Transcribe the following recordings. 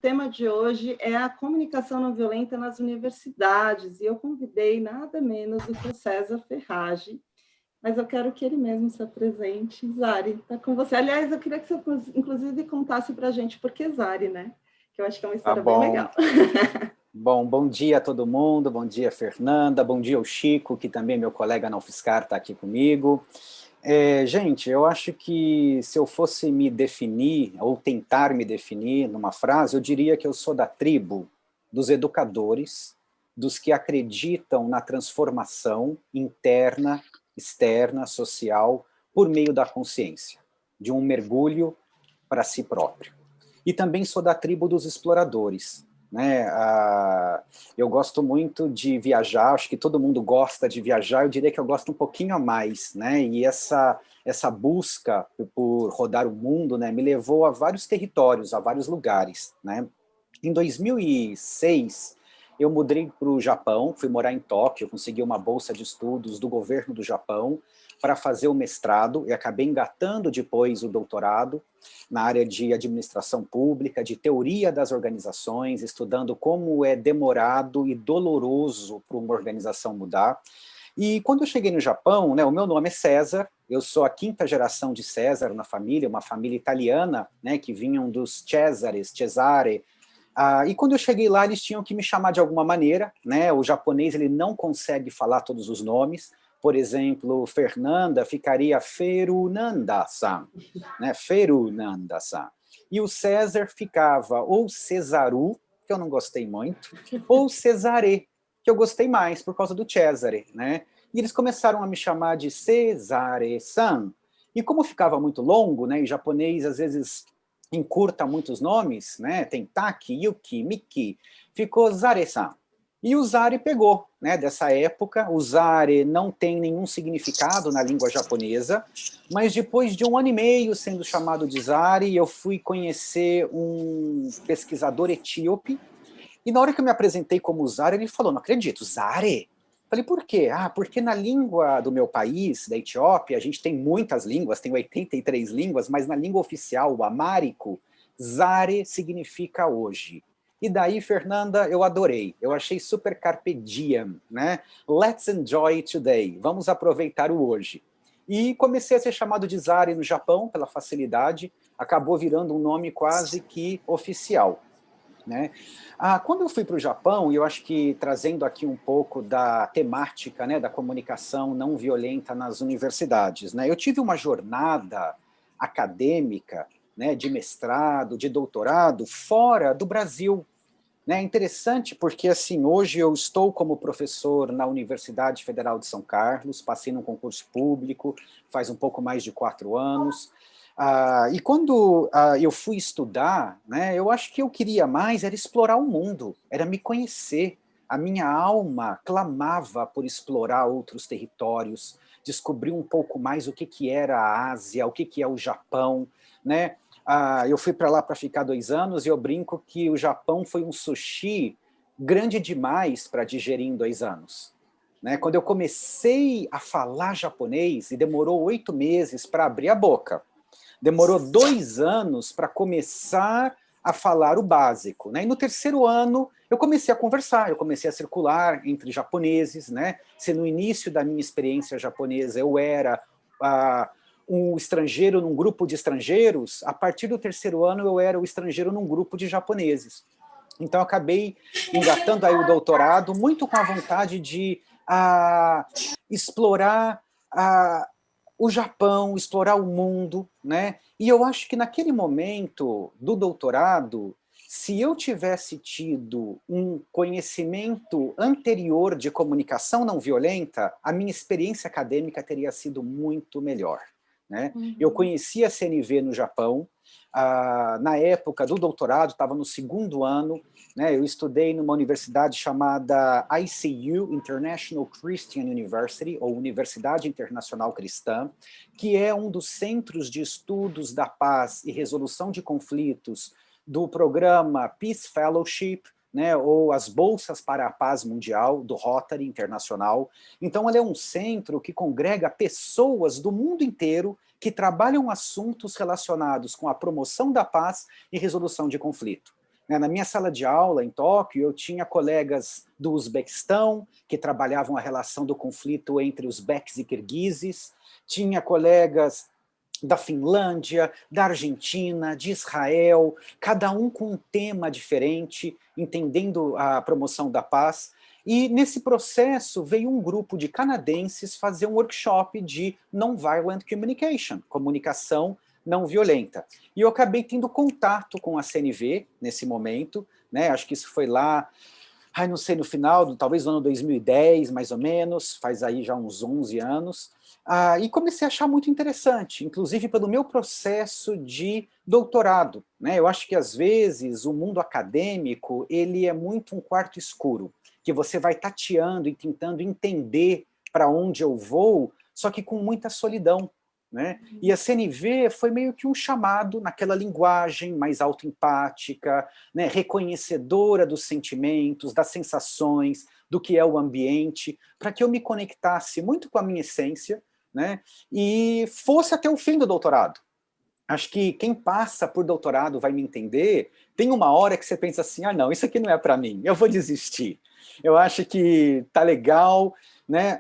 tema de hoje é a comunicação não violenta nas universidades, e eu convidei nada menos do que o César Ferraggi, mas eu quero que ele mesmo se apresente. Zari, está com você. Aliás, eu queria que você, inclusive, contasse para a gente por que Zari, né? Que eu acho que é uma Tá história bem bom. legal. Bom dia a todo mundo, bom dia Fernanda, bom dia ao Chico, que também é meu colega na UFSCar, está aqui comigo. Gente, eu acho que se eu fosse me definir, ou tentar me definir numa frase, eu diria que eu sou da tribo dos educadores, dos que acreditam na transformação interna, externa, social, por meio da consciência, de um mergulho para si próprio. E também sou da tribo dos exploradores, né? Eu gosto muito de viajar, acho que todo mundo gosta de viajar, eu diria que eu gosto um pouquinho a mais, né? E essa busca por rodar o mundo, né, me levou a vários territórios, a vários lugares, né? Em 2006, eu mudei para o Japão, fui morar em Tóquio, consegui uma bolsa de estudos do governo do Japão para fazer o mestrado, e acabei engatando depois o doutorado na área de administração pública, de teoria das organizações, estudando como é demorado e doloroso para uma organização mudar. E quando eu cheguei no Japão, né, o meu nome é César, eu sou a quinta geração de César na família, uma família italiana, né, que vinham dos Cesare. E quando eu cheguei lá, eles tinham que me chamar de alguma maneira, né? O japonês ele não consegue falar todos os nomes. Por exemplo, Fernanda ficaria Ferunanda-san, né? Ferunanda-san. E o César ficava ou Cesaru, que eu não gostei muito, ou Cesare, que eu gostei mais por causa do Cesare, né? E eles começaram a me chamar de Cesare-san. E como ficava muito longo, né? Em japonês às vezes encurta muitos nomes, né? Tem Taki, Yuki, Miki, ficou Zare-san. E o Zare pegou, né? Dessa época, o Zare não tem nenhum significado na língua japonesa, mas depois de 1 ano e meio sendo chamado de Zare, eu fui conhecer um pesquisador etíope, e na hora que eu me apresentei como Zare, ele falou, não acredito, Zare? Falei, por quê? Porque na língua do meu país, da Etiópia, a gente tem muitas línguas, tem 83 línguas, mas na língua oficial, o amárico, Zare significa hoje. E daí, Fernanda, eu adorei. Eu achei super carpe diem, né? Let's enjoy today. Vamos aproveitar o hoje. E comecei a ser chamado de Zare no Japão, pela facilidade, acabou virando um nome quase que oficial, né? Quando eu fui para o Japão, e eu acho que trazendo aqui um pouco da temática, né, da comunicação não violenta nas universidades, né, eu tive uma jornada acadêmica, né, de mestrado, de doutorado, fora do Brasil. Né? É interessante porque, assim, hoje eu estou como professor na Universidade Federal de São Carlos, passei num concurso público, faz um pouco mais de 4 anos, e quando eu fui estudar, né, eu acho que eu queria mais era explorar o mundo, era me conhecer. A minha alma clamava por explorar outros territórios, descobrir um pouco mais o que era a Ásia, o que é o Japão, né? Eu fui para lá para ficar 2 anos e eu brinco que o Japão foi um sushi grande demais para digerir em 2 anos. Né? Quando eu comecei a falar japonês, e demorou 8 meses para abrir a boca, demorou 2 anos para começar a falar o básico. Né? E no 3º ano, eu comecei a conversar, eu comecei a circular entre japoneses. Né? Se no início da minha experiência japonesa eu era um estrangeiro num grupo de estrangeiros, a partir do 3º ano eu era o estrangeiro num grupo de japoneses. Então, eu acabei engatando aí o doutorado, muito com a vontade de explorar o Japão, explorar o mundo, né? E eu acho que naquele momento do doutorado, se eu tivesse tido um conhecimento anterior de comunicação não violenta, a minha experiência acadêmica teria sido muito melhor. Né? Eu conheci a CNV no Japão, na época do doutorado, estava no 2º ano, né, eu estudei numa universidade chamada ICU, International Christian University, ou Universidade Internacional Cristã, que é um dos centros de estudos da paz e resolução de conflitos do programa Peace Fellowship, né, ou as Bolsas para a Paz Mundial, do Rotary Internacional. Então, ele é um centro que congrega pessoas do mundo inteiro que trabalham assuntos relacionados com a promoção da paz e resolução de conflito. né? Na minha sala de aula, em Tóquio, eu tinha colegas do Uzbequistão, que trabalhavam a relação do conflito entre uzbeques e kirguizes, tinha colegas da Finlândia, da Argentina, de Israel, cada um com um tema diferente, entendendo a promoção da paz. E nesse processo veio um grupo de canadenses fazer um workshop de Nonviolent Communication, comunicação não violenta. E eu acabei tendo contato com a CNV nesse momento, né? Acho que isso foi lá, não sei, no final, talvez no ano 2010, mais ou menos, faz aí já uns 11 anos, e comecei a achar muito interessante, inclusive pelo meu processo de doutorado, né? Eu acho que, às vezes, o mundo acadêmico, ele é muito um quarto escuro, que você vai tateando e tentando entender para onde eu vou, só que com muita solidão, né? E a CNV foi meio que um chamado naquela linguagem mais autoempática, né, reconhecedora dos sentimentos, das sensações, do que é o ambiente, para que eu me conectasse muito com a minha essência, né, e fosse até o fim do doutorado. Acho que quem passa por doutorado vai me entender, tem uma hora que você pensa assim, não, isso aqui não é para mim, eu vou desistir. Eu acho que tá legal, né?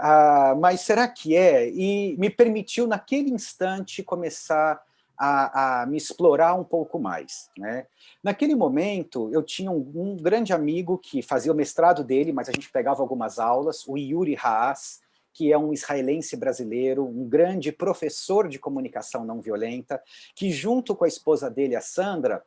Mas será que é? E me permitiu, naquele instante, começar a me explorar um pouco mais, né? Naquele momento, eu tinha um grande amigo que fazia o mestrado dele, mas a gente pegava algumas aulas, o Yuri Haas, que é um israelense brasileiro, um grande professor de comunicação não violenta, que junto com a esposa dele, a Sandra,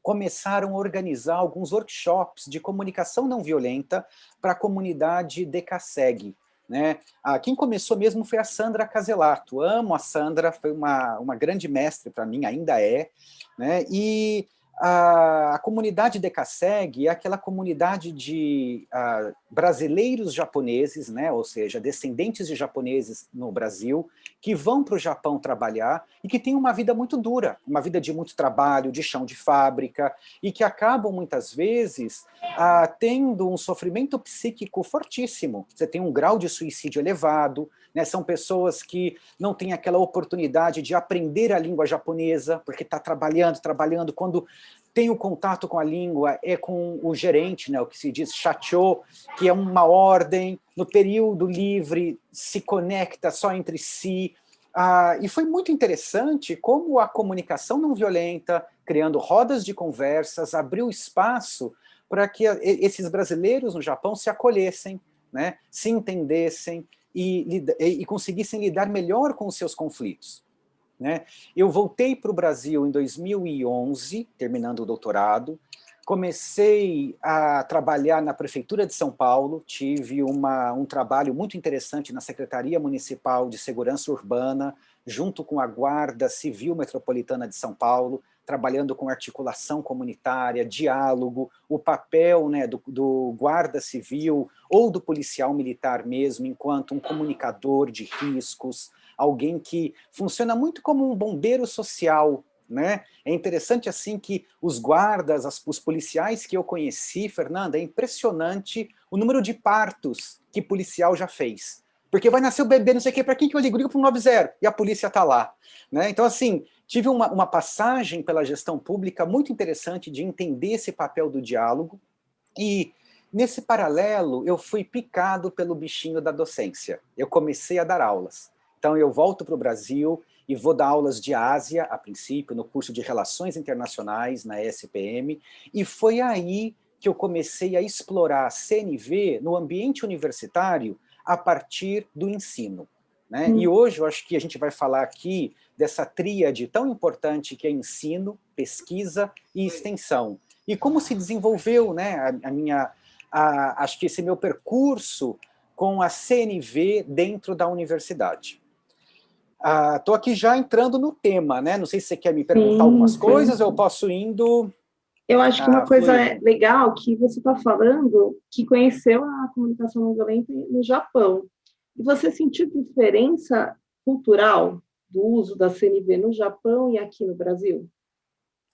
começaram a organizar alguns workshops de comunicação não violenta para a comunidade DKSEG, né? Quem começou mesmo foi a Sandra Caselato. Amo a Sandra, foi uma grande mestre para mim, ainda é, né? E a comunidade DKSEG é aquela comunidade de brasileiros japoneses, né? Ou seja, descendentes de japoneses no Brasil, que vão para o Japão trabalhar e que têm uma vida muito dura, uma vida de muito trabalho, de chão de fábrica, e que acabam, muitas vezes, tendo um sofrimento psíquico fortíssimo. Você tem um grau de suicídio elevado, né? São pessoas que não têm aquela oportunidade de aprender a língua japonesa, porque está trabalhando, quando tem o contato com a língua, é com o gerente, né, o que se diz shacho, que é uma ordem, no período livre se conecta só entre si, e foi muito interessante como a comunicação não violenta, criando rodas de conversas, abriu espaço para que esses brasileiros no Japão se acolhessem, né, se entendessem e conseguissem lidar melhor com os seus conflitos, né? Eu voltei para o Brasil em 2011, terminando o doutorado, comecei a trabalhar na Prefeitura de São Paulo, tive um trabalho muito interessante na Secretaria Municipal de Segurança Urbana, junto com a Guarda Civil Metropolitana de São Paulo, trabalhando com articulação comunitária, diálogo, o papel, né, do guarda civil ou do policial militar mesmo, enquanto um comunicador de riscos, alguém que funciona muito como um bombeiro social, né? É interessante assim que os guardas, os policiais que eu conheci, Fernanda, é impressionante o número de partos que policial já fez. Porque vai nascer o bebê, não sei o quê, para quem que eu ligo? Ligo para o 90, e a polícia está lá, né? Então, assim, tive uma passagem pela gestão pública muito interessante de entender esse papel do diálogo, e nesse paralelo eu fui picado pelo bichinho da docência. Eu comecei a dar aulas. Então eu volto para o Brasil e vou dar aulas de Ásia, a princípio, no curso de Relações Internacionais, na ESPM, e foi aí que eu comecei a explorar a CNV no ambiente universitário a partir do ensino, né? E hoje eu acho que a gente vai falar aqui dessa tríade tão importante que é ensino, pesquisa e extensão. E como se desenvolveu, né, acho que esse meu percurso com a CNV dentro da universidade. Estou aqui já entrando no tema, né? Não sei se você quer me perguntar algumas coisas, ou eu posso indo... Eu acho que uma coisa fluindo. legal que você está falando, que conheceu a comunicação não violenta no Japão. E você sentiu diferença cultural do uso da CNV no Japão e aqui no Brasil?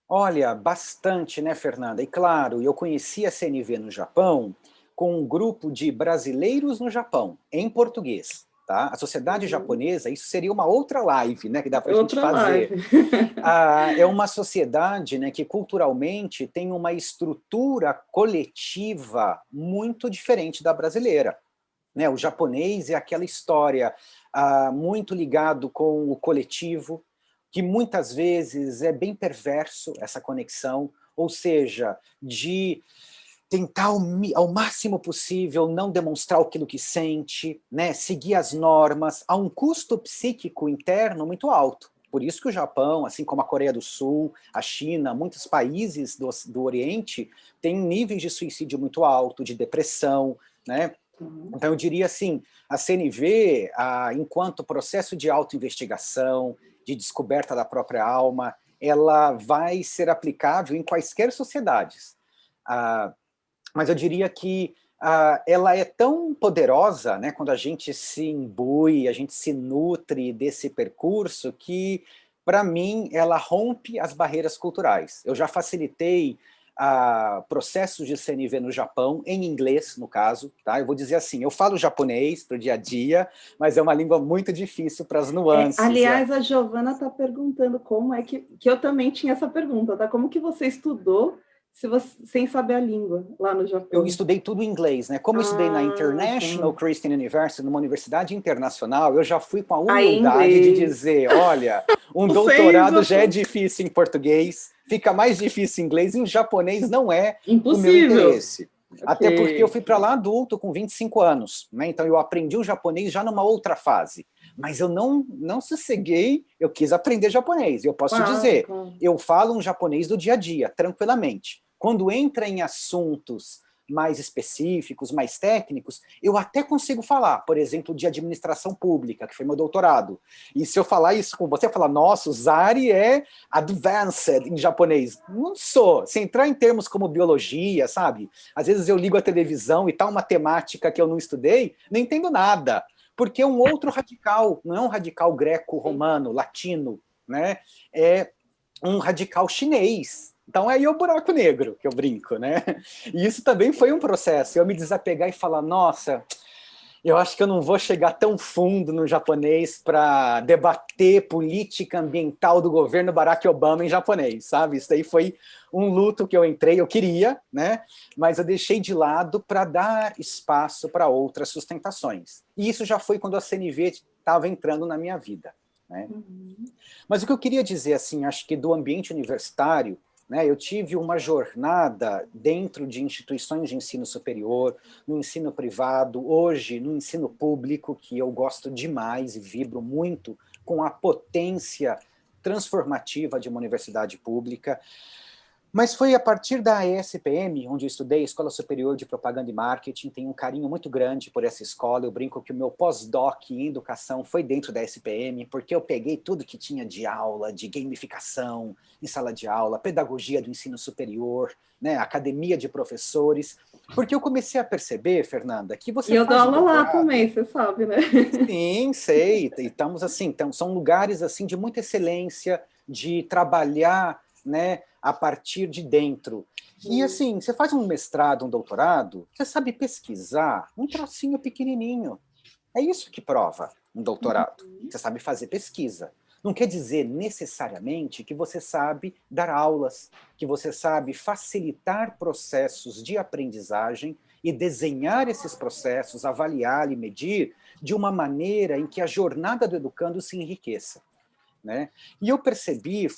Olha, bastante, né, Fernanda? E claro, eu conheci a CNV no Japão com um grupo de brasileiros no Japão, em português. Tá? A sociedade japonesa, isso seria uma outra live, né, que dá para a gente Outra fazer. live. É uma sociedade, né, que culturalmente tem uma estrutura coletiva muito diferente da brasileira. Né? O japonês é aquela história muito ligado com o coletivo, que muitas vezes é bem perverso essa conexão, ou seja, de tentar ao máximo possível não demonstrar aquilo que sente, né? Seguir as normas, a um custo psíquico interno muito alto. Por isso que o Japão, assim como a Coreia do Sul, a China, muitos países do Oriente, têm níveis de suicídio muito alto, de depressão, né? Então, eu diria assim, a CNV, enquanto processo de autoinvestigação, de descoberta da própria alma, ela vai ser aplicável em quaisquer sociedades. Mas eu diria que ela é tão poderosa, né, quando a gente se imbui, a gente se nutre desse percurso, que, para mim, ela rompe as barreiras culturais. Eu já facilitei processos de CNV no Japão, em inglês, no caso. Tá? Eu vou dizer assim, eu falo japonês para o dia a dia, mas é uma língua muito difícil para as nuances. Aliás, a Giovana está perguntando como é que eu também tinha essa pergunta, tá? Como que você estudou sem saber a língua lá no Japão? Eu estudei tudo em inglês, né? Como eu estudei na International Christian University, numa universidade internacional, eu já fui com a humildade de dizer, olha, um doutorado já é difícil em português, fica mais difícil em inglês, em japonês não é o meu interesse. Até porque eu fui para lá adulto, com 25 anos, né? Então eu aprendi o japonês já numa outra fase. Mas eu não sosseguei, eu quis aprender japonês. Eu posso te dizer, eu falo um japonês do dia a dia, tranquilamente. Quando entra em assuntos mais específicos, mais técnicos, eu até consigo falar, por exemplo, de administração pública, que foi meu doutorado. E se eu falar isso com você, falar, nossa, o Zari é advanced em japonês. Não sou. Se entrar em termos como biologia, sabe? Às vezes eu ligo a televisão e tá uma temática que eu não estudei, não entendo nada. Porque é um outro radical, não é um radical greco-romano, latino, né? É um radical chinês. Então aí é o buraco negro que eu brinco, né? E isso também foi um processo, eu me desapegar e falar, nossa, eu acho que eu não vou chegar tão fundo no japonês para debater política ambiental do governo Barack Obama em japonês, sabe? Isso daí foi um luto que eu entrei, eu queria, né? Mas eu deixei de lado para dar espaço para outras sustentações. E isso já foi quando a CNV estava entrando na minha vida, né? Mas o que eu queria dizer, assim, acho que do ambiente universitário, né, eu tive uma jornada dentro de instituições de ensino superior, no ensino privado, hoje no ensino público, que eu gosto demais e vibro muito com a potência transformativa de uma universidade pública. Mas foi a partir da ESPM, onde eu estudei, Escola Superior de Propaganda e Marketing, tenho um carinho muito grande por essa escola, eu brinco que o meu pós-doc em educação foi dentro da ESPM, porque eu peguei tudo que tinha de aula, de gamificação em sala de aula, pedagogia do ensino superior, né, academia de professores, porque eu comecei a perceber, Fernanda, que você faz eu dou aula lá também, você sabe, né? Sim, sei, e estamos assim, então, são lugares assim de muita excelência, de trabalhar, né, a partir de dentro. E assim, você faz um mestrado, um doutorado, você sabe pesquisar um trocinho pequenininho. É isso que prova um doutorado. Você sabe fazer pesquisa. Não quer dizer necessariamente que você sabe dar aulas, que você sabe facilitar processos de aprendizagem e desenhar esses processos, avaliar e medir de uma maneira em que a jornada do educando se enriqueça. Né? E eu percebi,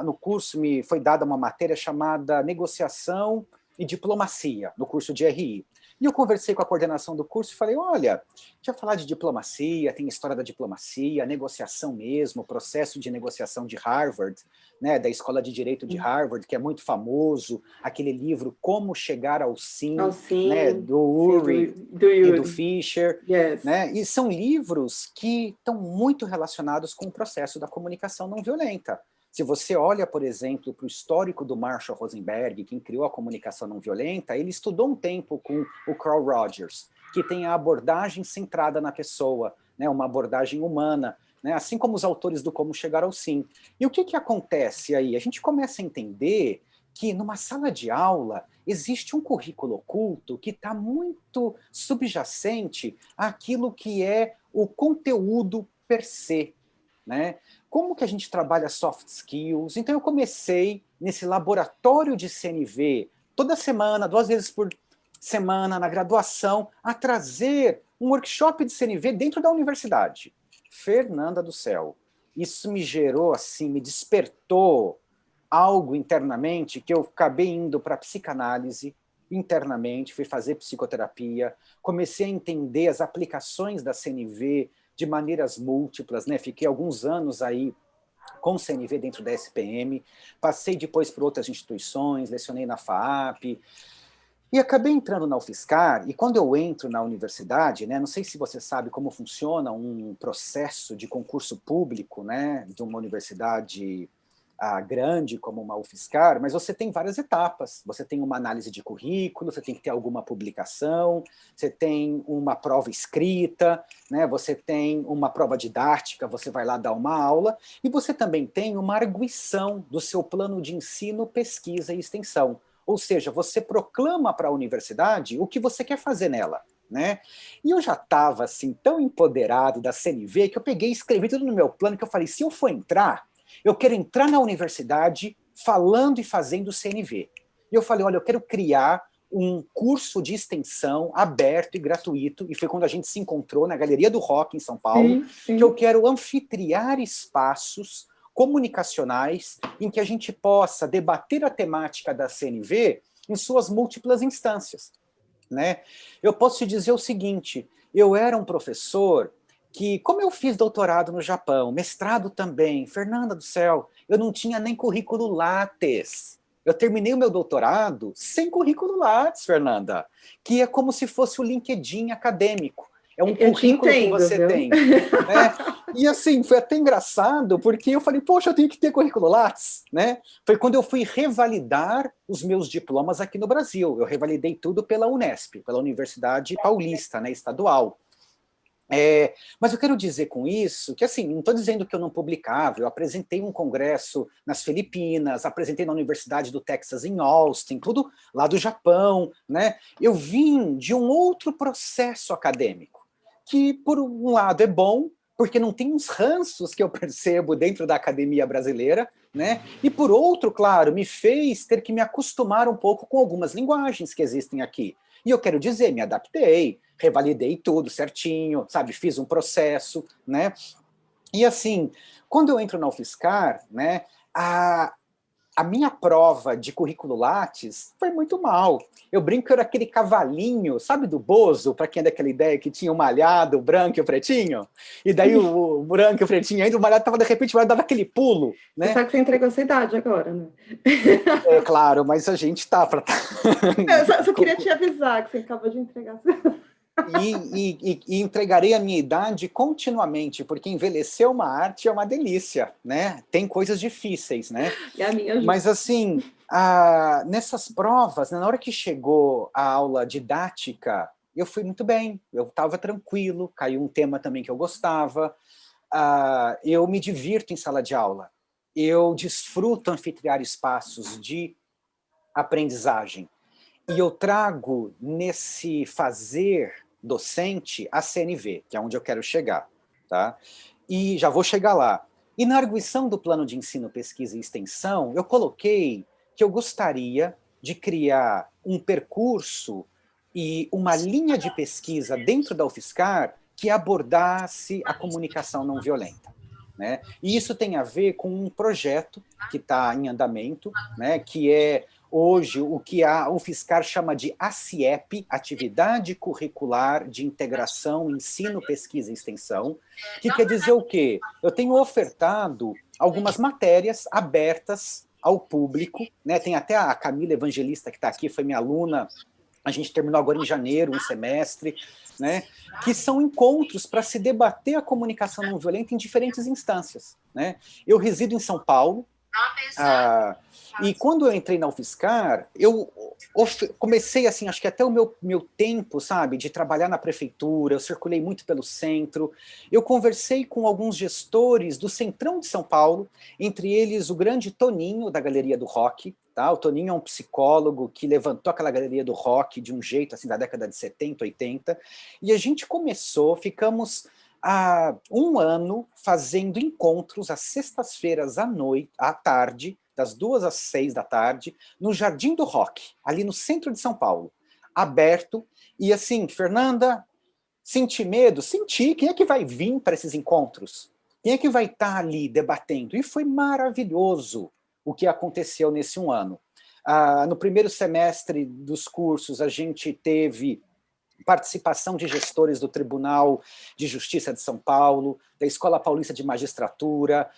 no curso me foi dada uma matéria chamada Negociação e Diplomacia, no curso de RI. E eu conversei com a coordenação do curso e falei, olha, já falar de diplomacia, tem história da diplomacia, negociação mesmo, processo de negociação de Harvard, né, da Escola de Direito de Harvard, que é muito famoso, aquele livro Como Chegar ao Sim, né, do Ury e do Fisher. Yes. Né, e são livros que estão muito relacionados com o processo da comunicação não violenta. Se você olha, por exemplo, para o histórico do Marshall Rosenberg, quem criou a comunicação não violenta, ele estudou um tempo com o Carl Rogers, que tem a abordagem centrada na pessoa, né, uma abordagem humana, né, assim como os autores do Como Chegar ao Sim. E o que acontece aí? A gente começa a entender que numa sala de aula existe um currículo oculto que está muito subjacente àquilo que é o conteúdo per se, né? Como que a gente trabalha soft skills? Então eu comecei nesse laboratório de CNV, toda semana, 2 vezes por semana, na graduação, a trazer um workshop de CNV dentro da universidade. Fernanda do céu, isso me gerou, assim, me despertou algo internamente, que eu acabei indo para a psicanálise internamente, fui fazer psicoterapia, comecei a entender as aplicações da CNV de maneiras múltiplas, né? Fiquei alguns anos aí com CNV dentro da SPM, passei depois por outras instituições, lecionei na FAAP, e acabei entrando na UFSCar, e quando eu entro na universidade, né, não sei se você sabe como funciona um processo de concurso público, né, de uma universidade grande como uma UFSCar, mas você tem várias etapas. Você tem uma análise de currículo, você tem que ter alguma publicação, você tem uma prova escrita, né, você tem uma prova didática, você vai lá dar uma aula, e você também tem uma arguição do seu plano de ensino, pesquisa e extensão. Ou seja, você proclama para a universidade o que você quer fazer nela, né? E eu já estava assim, tão empoderado da CNV que eu peguei e escrevi tudo no meu plano, que eu falei, se eu for entrar, eu quero entrar na universidade falando e fazendo CNV. E eu falei, olha, eu quero criar um curso de extensão aberto e gratuito, e foi quando a gente se encontrou na Galeria do Rock, em São Paulo, que eu quero anfitriar espaços comunicacionais em que a gente possa debater a temática da CNV em suas múltiplas instâncias, né? Eu posso te dizer o seguinte, eu era um professor que, como eu fiz doutorado no Japão, mestrado também, Fernanda do céu, eu não tinha nem currículo Lattes. Eu terminei o meu doutorado sem currículo Lattes, Fernanda, que é como se fosse o LinkedIn acadêmico. É um currículo que você tem. Né? E assim, foi até engraçado, porque eu falei, poxa, eu tenho que ter currículo Lattes, né? Foi quando eu fui revalidar os meus diplomas aqui no Brasil. Eu revalidei tudo pela Unesp, pela Universidade Paulista, né, estadual. Mas eu quero dizer com isso que, assim, não estou dizendo que eu não publicava, eu apresentei um congresso nas Filipinas, apresentei na Universidade do Texas em Austin, tudo lá do Japão, né? Eu vim de um outro processo acadêmico, que por um lado é bom, porque não tem uns ranços que eu percebo dentro da academia brasileira, né? E por outro, claro, me fez ter que me acostumar um pouco com algumas linguagens que existem aqui. E eu quero dizer, me adaptei, revalidei tudo certinho, sabe, fiz um processo, né? E assim, quando eu entro na UFSCar, né, a minha prova de currículo Lattes foi muito mal. Eu brinco que eu era aquele cavalinho, sabe, do Bozo, para quem é daquela ideia que tinha o malhado, o branco e o pretinho? E daí o branco e o pretinho, ainda o malhado tava, de repente, o malhado dava aquele pulo, né? Você sabe que você entregou essa idade agora, né? É claro, mas a gente tá para... Eu só queria te avisar que você acabou de entregar. E entregarei a minha idade continuamente, porque envelhecer uma arte é uma delícia, né? Tem coisas difíceis, né? E a minha Mas assim, nessas provas, na hora que chegou a aula didática, eu fui muito bem, eu estava tranquilo, caiu um tema também que eu gostava, eu me divirto em sala de aula, eu desfruto anfitriar espaços de aprendizagem, e eu trago nesse fazer docente a CNV, que é onde eu quero chegar, tá? E já vou chegar lá. E na arguição do plano de ensino, pesquisa e extensão, eu coloquei que eu gostaria de criar um percurso e uma linha de pesquisa dentro da UFSCar que abordasse a comunicação não violenta, né? E isso tem a ver com um projeto que está em andamento, né, que é hoje o que a UFSCar chama de ACIEP, Atividade Curricular de Integração, Ensino, Pesquisa e Extensão, que quer dizer o quê? Eu tenho ofertado algumas matérias abertas ao público, né? Tem até a Camila Evangelista, que está aqui, foi minha aluna, a gente terminou agora em janeiro, um semestre, né? Que são encontros para se debater a comunicação não violenta em diferentes instâncias, né? Eu resido em São Paulo, e quando eu entrei na UFSCar, eu comecei assim, acho que até o meu tempo, sabe, de trabalhar na prefeitura, eu circulei muito pelo centro, eu conversei com alguns gestores do Centrão de São Paulo, entre eles o grande Toninho, da Galeria do Rock, Tá? O Toninho é um psicólogo que levantou aquela galeria do rock de um jeito assim da década de 70, 80, e a gente começou, ficamos há um ano fazendo encontros às sextas-feiras à tarde, das 2 às 6 da tarde, no Jardim do Rock, ali no centro de São Paulo, aberto, e assim, Fernanda, senti medo? Senti. Quem é que vai vir para esses encontros? Quem é que vai estar ali debatendo? E foi maravilhoso o que aconteceu nesse um ano. No primeiro semestre dos cursos, a gente teve participação de gestores do Tribunal de Justiça de São Paulo, da Escola Paulista de Magistratura,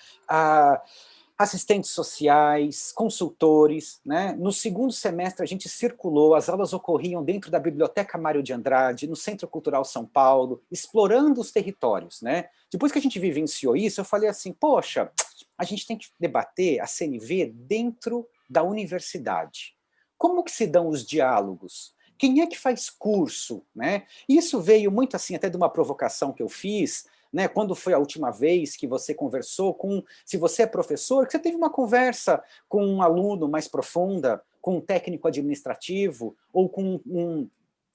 assistentes sociais, consultores, né? No segundo semestre a gente circulou, as aulas ocorriam dentro da Biblioteca Mário de Andrade, no Centro Cultural São Paulo, explorando os territórios, né? Depois que a gente vivenciou isso, eu falei assim, poxa, a gente tem que debater a CNV dentro da universidade. Como que se dão os diálogos? Quem é que faz curso, né? Isso veio muito assim, até de uma provocação que eu fiz, né, quando foi a última vez que você conversou com, se você é professor, que você teve uma conversa com um aluno mais profunda, com um técnico administrativo, ou com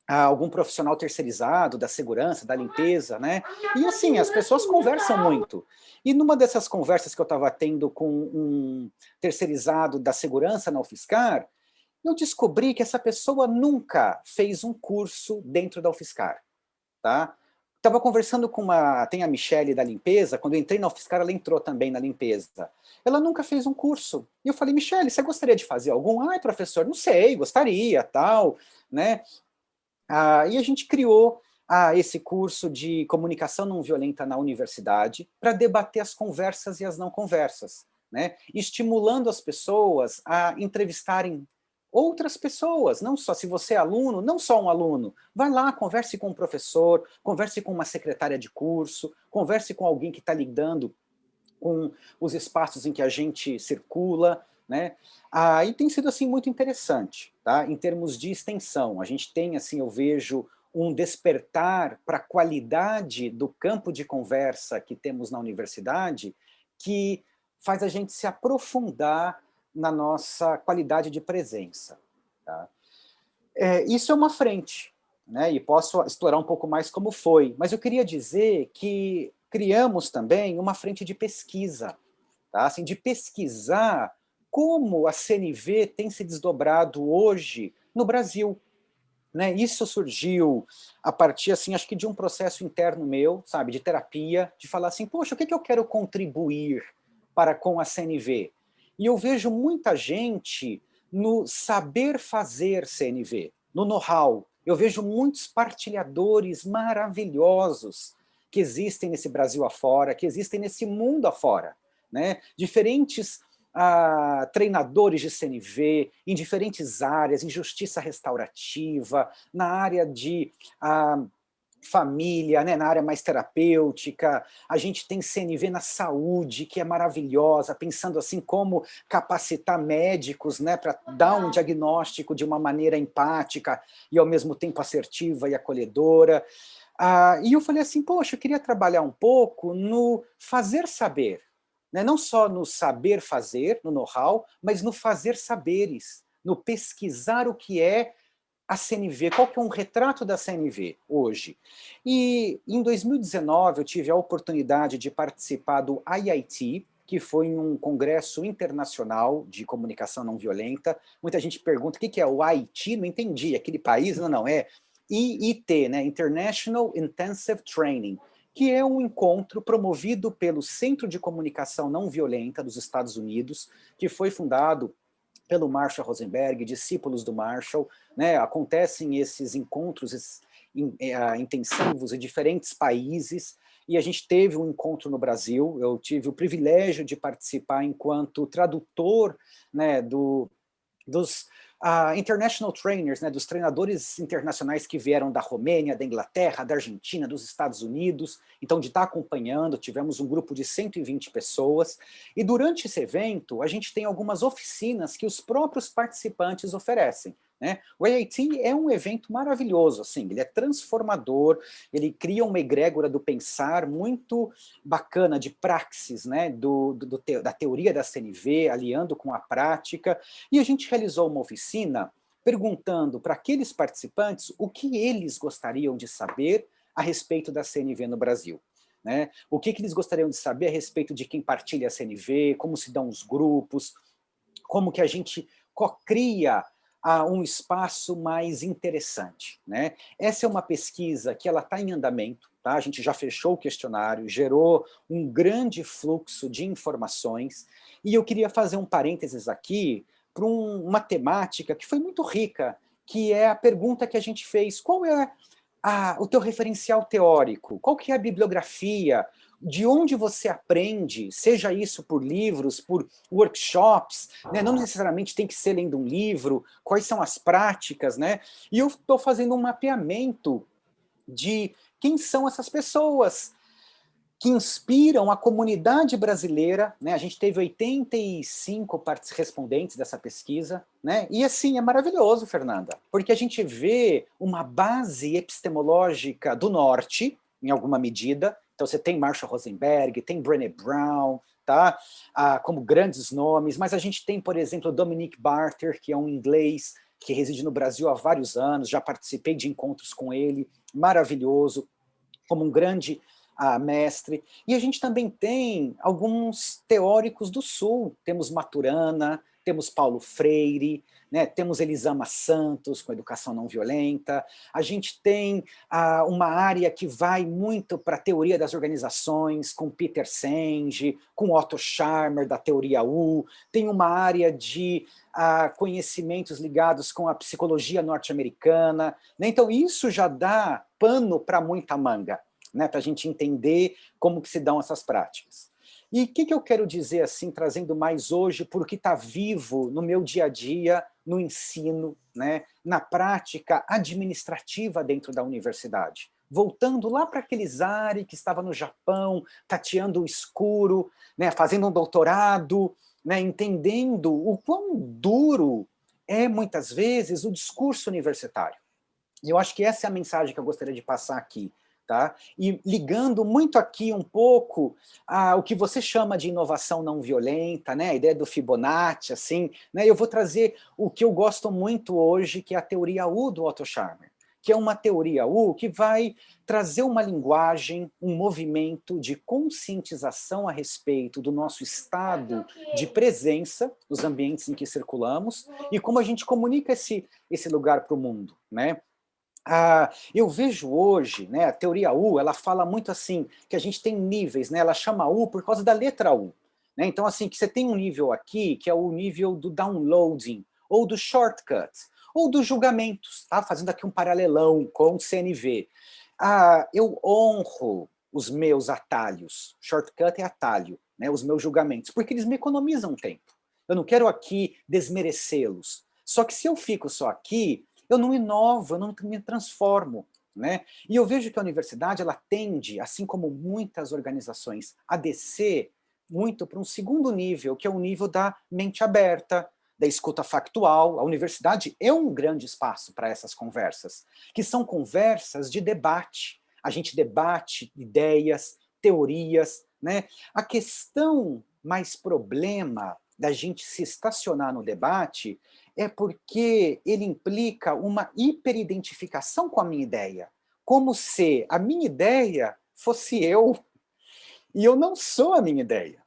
algum profissional terceirizado da segurança, da limpeza, né? E assim, as pessoas conversam muito. E numa dessas conversas que eu estava tendo com um terceirizado da segurança na UFSCar, eu descobri que essa pessoa nunca fez um curso dentro da UFSCar, tá? Estava conversando com tem a Michele da limpeza, quando eu entrei na UFSCar, ela entrou também na limpeza. Ela nunca fez um curso. E eu falei, Michele, você gostaria de fazer algum? Ai, professor, não sei, gostaria, tal, né? E a gente criou esse curso de comunicação não violenta na universidade para debater as conversas e as não conversas, né? Estimulando as pessoas a entrevistarem outras pessoas, não só se você é aluno, não só um aluno, vai lá, converse com um professor, converse com uma secretária de curso, converse com alguém que está lidando com os espaços em que a gente circula, né? E tem sido assim muito interessante, tá? Em termos de extensão, a gente tem assim, eu vejo um despertar para a qualidade do campo de conversa que temos na universidade, que faz a gente se aprofundar na nossa qualidade de presença. Tá? Isso é uma frente, né? E posso explorar um pouco mais como foi, mas eu queria dizer que criamos também uma frente de pesquisa, tá? Assim, de pesquisar como a CNV tem se desdobrado hoje no Brasil. Né? Isso surgiu a partir, assim, acho que de um processo interno meu, sabe, de terapia, de falar assim, poxa, o que eu quero contribuir para com a CNV? E eu vejo muita gente no saber fazer CNV, no know-how. Eu vejo muitos partilhadores maravilhosos que existem nesse Brasil afora, que existem nesse mundo afora, né? Diferentes treinadores de CNV em diferentes áreas, em justiça restaurativa, na área de família, né, na área mais terapêutica, a gente tem CNV na saúde, que é maravilhosa, pensando assim como capacitar médicos, né, para dar um diagnóstico de uma maneira empática e ao mesmo tempo assertiva e acolhedora. E eu falei assim, poxa, eu queria trabalhar um pouco no fazer saber, né? Não só no saber fazer, no know-how, mas no fazer saberes, no pesquisar o que é a CNV, qual que é um retrato da CNV hoje. E em 2019 eu tive a oportunidade de participar do IIT, que foi um congresso internacional de comunicação não violenta. Muita gente pergunta o que é o IT, não entendi, aquele país? Não, é IIT, né? International Intensive Training, que é um encontro promovido pelo Centro de Comunicação Não Violenta dos Estados Unidos, que foi fundado pelo Marshall Rosenberg, discípulos do Marshall, né? Acontecem esses encontros intensivos em diferentes países, e a gente teve um encontro no Brasil, eu tive o privilégio de participar enquanto tradutor, né, dos international trainers, né, dos treinadores internacionais que vieram da Romênia, da Inglaterra, da Argentina, dos Estados Unidos, então de estar acompanhando, tivemos um grupo de 120 pessoas, e durante esse evento a gente tem algumas oficinas que os próprios participantes oferecem, né? O IIT é um evento maravilhoso, assim, ele é transformador, ele cria uma egrégora do pensar muito bacana, de praxis, né? Da teoria da CNV, aliando com a prática, e a gente realizou uma oficina perguntando para aqueles participantes o que eles gostariam de saber a respeito da CNV no Brasil. Né? O que eles gostariam de saber a respeito de quem partilha a CNV, como se dão os grupos, como que a gente cocria um espaço mais interessante. Né? Essa é uma pesquisa que ela está em andamento, tá? A gente já fechou o questionário, gerou um grande fluxo de informações, e eu queria fazer um parênteses aqui para uma temática que foi muito rica, que é a pergunta que a gente fez: qual é o teu referencial teórico? Qual que é a bibliografia? De onde você aprende, seja isso por livros, por workshops, né? Não necessariamente tem que ser lendo um livro, quais são as práticas, né? E eu estou fazendo um mapeamento de quem são essas pessoas que inspiram a comunidade brasileira, né? A gente teve 85 respondentes dessa pesquisa, né? E assim, é maravilhoso, Fernanda, porque a gente vê uma base epistemológica do norte, em alguma medida. Então você tem Marshall Rosenberg, tem Brené Brown, tá? Como grandes nomes, mas a gente tem, por exemplo, Dominic Barter, que é um inglês que reside no Brasil há vários anos, já participei de encontros com ele, maravilhoso, como um grande mestre. E a gente também tem alguns teóricos do Sul, temos Maturana, temos Paulo Freire, né, temos Elisama Santos, com educação não violenta, a gente tem uma área que vai muito para a teoria das organizações, com Peter Senge, com Otto Scharmer, da teoria U, tem uma área de conhecimentos ligados com a psicologia norte-americana, né? Então isso já dá pano para muita manga, né, para a gente entender como que se dão essas práticas. E o que eu quero dizer, assim, trazendo mais hoje por o que está vivo no meu dia a dia, no ensino, né, na prática administrativa dentro da universidade. Voltando lá para aquele Zari que estava no Japão, tateando o escuro, né, fazendo um doutorado, né, entendendo o quão duro é, muitas vezes, o discurso universitário. E eu acho que essa é a mensagem que eu gostaria de passar aqui. Tá? E ligando muito aqui um pouco o que você chama de inovação não violenta, né? A ideia do Fibonacci, assim, né? Eu vou trazer o que eu gosto muito hoje, que é a teoria U do Otto Scharmer, que é uma teoria U que vai trazer uma linguagem, um movimento de conscientização a respeito do nosso estado de presença nos ambientes em que circulamos e como a gente comunica esse lugar para o mundo, né? Eu vejo hoje, né, a teoria U, ela fala muito assim, que a gente tem níveis, né, ela chama U por causa da letra U. Né, então, assim, que você tem um nível aqui, que é o nível do downloading, ou do shortcut, ou dos julgamentos, tá? Fazendo aqui um paralelão com o CNV. Eu honro os meus atalhos, shortcut é atalho, né, os meus julgamentos, porque eles me economizam tempo. Eu não quero aqui desmerecê-los. Só que se eu fico só aqui, eu não inovo, eu não me transformo. Né? E eu vejo que a universidade ela tende, assim como muitas organizações, a descer muito para um segundo nível, que é o nível da mente aberta, da escuta factual. A universidade é um grande espaço para essas conversas, que são conversas de debate. A gente debate ideias, teorias. Né? A questão mais problema da gente se estacionar no debate é porque ele implica uma hiperidentificação com a minha ideia, como se a minha ideia fosse eu, e eu não sou a minha ideia.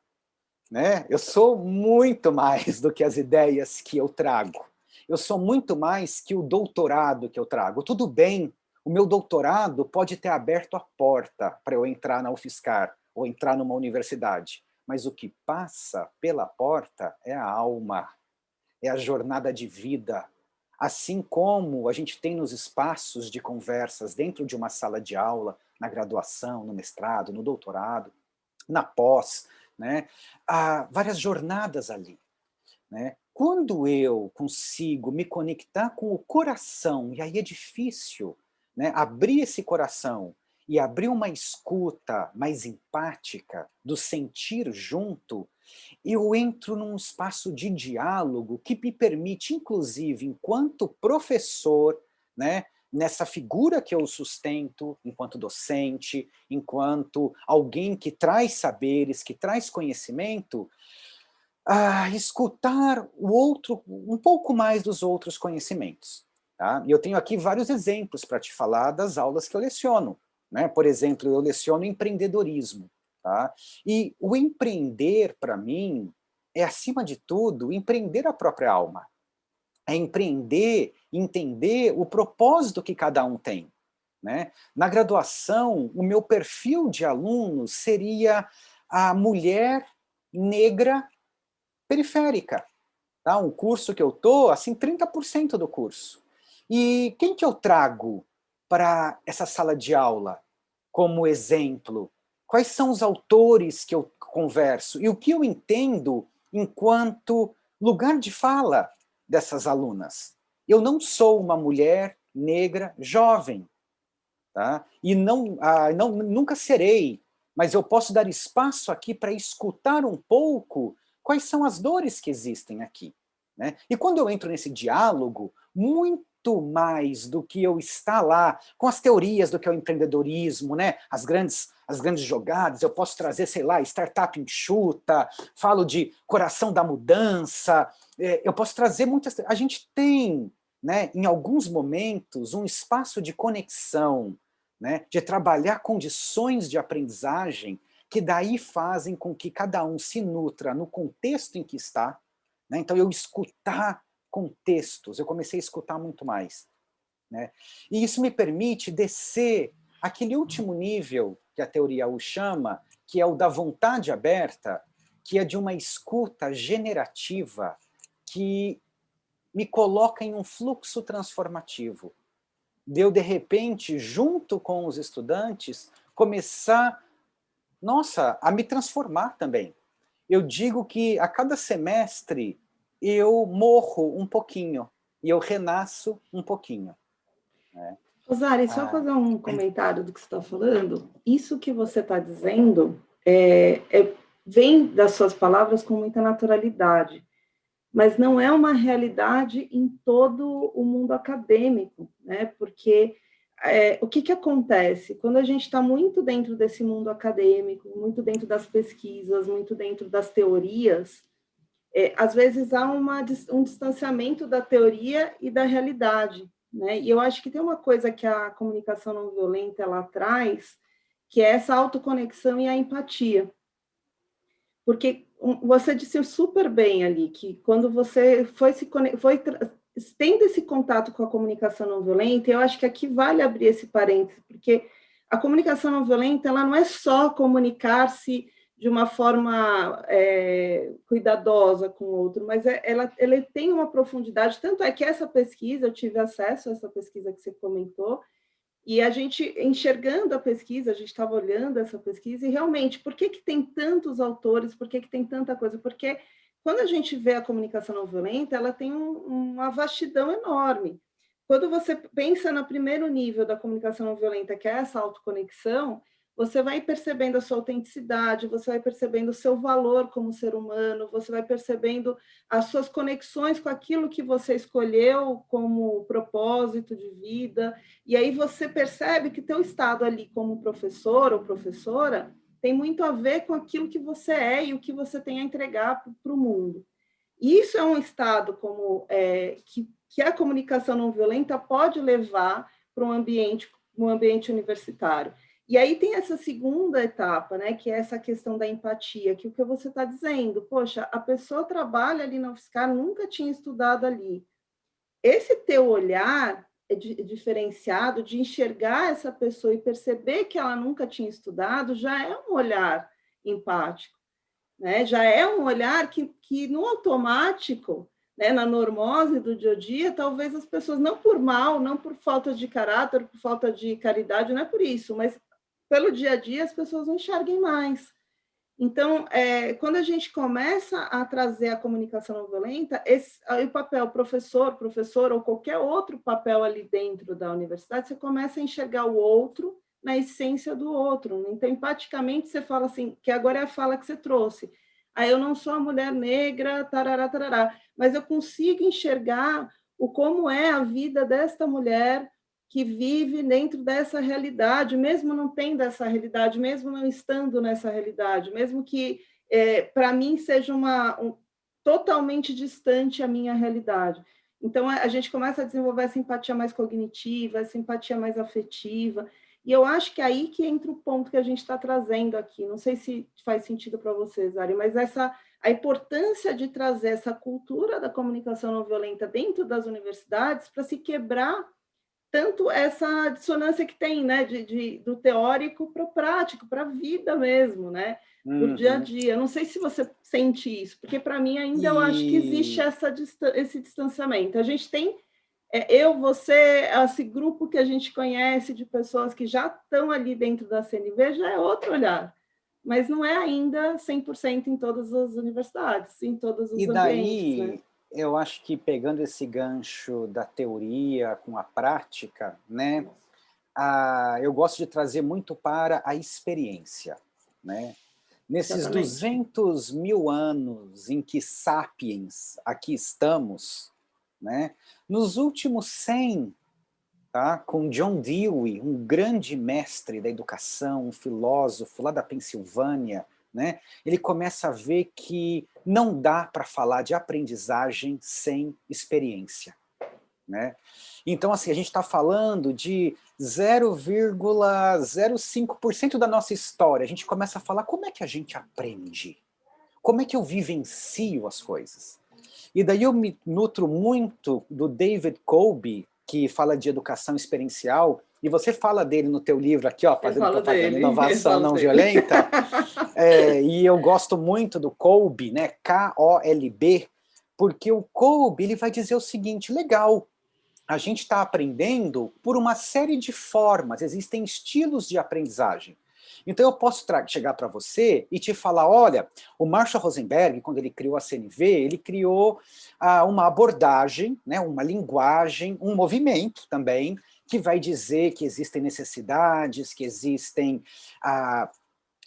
Né? Eu sou muito mais do que as ideias que eu trago. Eu sou muito mais que o doutorado que eu trago. Tudo bem, o meu doutorado pode ter aberto a porta para eu entrar na UFSCar ou entrar numa universidade, mas o que passa pela porta é a alma, é a jornada de vida. Assim como a gente tem nos espaços de conversas dentro de uma sala de aula, na graduação, no mestrado, no doutorado, na pós, né? Há várias jornadas ali. Né? Quando eu consigo me conectar com o coração, e aí é difícil, né, abrir esse coração e abrir uma escuta mais empática, do sentir junto, eu entro num espaço de diálogo que me permite, inclusive, enquanto professor, né, nessa figura que eu sustento, enquanto docente, enquanto alguém que traz saberes, que traz conhecimento, escutar o outro, um pouco mais dos outros conhecimentos. Tá? E eu tenho aqui vários exemplos para te falar das aulas que eu leciono. Né? Por exemplo, eu leciono empreendedorismo. Tá? E o empreender, para mim, é, acima de tudo, empreender a própria alma. É empreender, entender o propósito que cada um tem. Né? Na graduação, o meu perfil de aluno seria a mulher negra periférica. Tá? Um curso que eu estou, assim, 30% do curso. E quem que eu trago para essa sala de aula como exemplo? Quais são os autores que eu converso? E o que eu entendo enquanto lugar de fala dessas alunas? Eu não sou uma mulher negra jovem, tá? E nunca serei, mas eu posso dar espaço aqui para escutar um pouco quais são as dores que existem aqui. Né? E quando eu entro nesse diálogo, muito mais do que eu estar lá com as teorias do que é o empreendedorismo, né? As grandes jogadas, eu posso trazer, sei lá, startup enxuta, falo de coração da mudança, eu posso trazer muitas... A gente tem, né, em alguns momentos, um espaço de conexão, né, de trabalhar condições de aprendizagem que daí fazem com que cada um se nutra no contexto em que está. Né? Então, eu escutar contextos, eu comecei a escutar muito mais. Né? E isso me permite descer aquele último nível que a teoria U chama, que é o da vontade aberta, que é de uma escuta generativa que me coloca em um fluxo transformativo. De eu, de repente, junto com os estudantes, começar, nossa, a me transformar também. Eu digo que a cada semestre eu morro um pouquinho e eu renasço um pouquinho. Né? Rosari, só Ah, fazer um comentário do que você está falando. Isso que você está dizendo vem das suas palavras com muita naturalidade, mas não é uma realidade em todo o mundo acadêmico, né? Porque o que acontece? Quando a gente está muito dentro desse mundo acadêmico, muito dentro das pesquisas, muito dentro das teorias, às vezes há um distanciamento da teoria e da realidade, né? E eu acho que tem uma coisa que a comunicação não violenta ela traz, que é essa autoconexão e a empatia. Porque você disse super bem ali que quando você foi tendo esse contato com a comunicação não violenta, eu acho que aqui vale abrir esse parênteses, porque a comunicação não violenta ela não é só comunicar-se de uma forma cuidadosa com o outro, mas ela tem uma profundidade, tanto é que essa pesquisa, eu tive acesso a essa pesquisa que você comentou, e a gente, enxergando a pesquisa, a gente estava olhando essa pesquisa, e realmente, por que tem tantos autores, por que tem tanta coisa? Porque quando a gente vê a comunicação não violenta, ela tem uma vastidão enorme. Quando você pensa no primeiro nível da comunicação não violenta, que é essa autoconexão, você vai percebendo a sua autenticidade, você vai percebendo o seu valor como ser humano, você vai percebendo as suas conexões com aquilo que você escolheu como propósito de vida, e aí você percebe que teu estado ali como professor ou professora tem muito a ver com aquilo que você é e o que você tem a entregar para o mundo. E isso é um estado que a comunicação não violenta pode levar para um ambiente universitário. E aí tem essa segunda etapa, né, que é essa questão da empatia, que o que você está dizendo, poxa, a pessoa trabalha ali na UFSCar, nunca tinha estudado ali. Esse teu olhar diferenciado de enxergar essa pessoa e perceber que ela nunca tinha estudado, já é um olhar empático, né? Já é um olhar que no automático, né, na normose do dia a dia, talvez as pessoas, não por mal, não por falta de caráter, por falta de caridade, não é por isso, mas pelo dia a dia as pessoas não enxerguem mais. Então, quando a gente começa a trazer a comunicação não violenta, o papel professor ou qualquer outro papel ali dentro da universidade, você começa a enxergar o outro na essência do outro. Então, empaticamente, você fala assim, que agora é a fala que você trouxe. Aí eu não sou a mulher negra, tarará, tarará, mas eu consigo enxergar o como é a vida desta mulher que vive dentro dessa realidade, mesmo não tendo essa realidade, mesmo não estando nessa realidade, mesmo que para mim seja totalmente distante a minha realidade. Então, a gente começa a desenvolver essa empatia mais cognitiva, essa empatia mais afetiva, e eu acho que é aí que entra o ponto que a gente está trazendo aqui. Não sei se faz sentido para vocês, Ari, mas a importância de trazer essa cultura da comunicação não violenta dentro das universidades para se quebrar tanto essa dissonância que tem, né, do teórico para o prático, para a vida mesmo, né, para o dia a dia. Não sei se você sente isso, porque para mim ainda eu acho que existe esse distanciamento. A gente tem eu, você, esse grupo que a gente conhece de pessoas que já estão ali dentro da CNV já é outro olhar, mas não é ainda 100% em todas as universidades, em todos os E ambientes, né? daí, eu acho que pegando esse gancho da teoria com a prática, né, eu gosto de trazer muito para a experiência, né? Nesses Exatamente. 200 mil anos em que sapiens aqui estamos, né, nos últimos 100, tá, com John Dewey, um grande mestre da educação, um filósofo lá da Pensilvânia, né, ele começa a ver que não dá para falar de aprendizagem sem experiência. Né? Então, assim, a gente está falando de 0,05% da nossa história. A gente começa a falar como é que a gente aprende, como é que eu vivencio as coisas. E daí eu me nutro muito do David Kolbe, que fala de educação experiencial, e você fala dele no teu livro aqui, ó, Eu fazendo falo propaganda, dele, eu Inovação falo Não dele. Violenta, e eu gosto muito do Kolbe, né, Kolb, porque o Kolbe ele vai dizer o seguinte, legal, a gente está aprendendo por uma série de formas, existem estilos de aprendizagem. Então eu posso chegar para você e te falar, olha, o Marshall Rosenberg, quando ele criou a CNV, ele criou uma abordagem, né, uma linguagem, um movimento também, que vai dizer que existem necessidades, que existem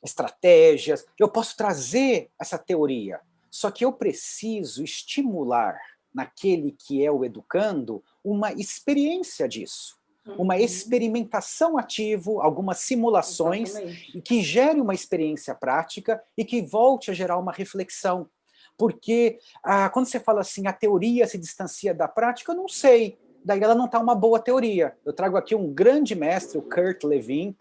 estratégias. Eu posso trazer essa teoria, só que eu preciso estimular naquele que é o educando uma experiência disso, uma experimentação ativa, algumas simulações, Exatamente. que gere uma experiência prática e que volte a gerar uma reflexão. Porque quando você fala assim, a teoria se distancia da prática, eu não sei. Daí ela não está uma boa teoria. Eu trago aqui um grande mestre, o Kurt Lewin,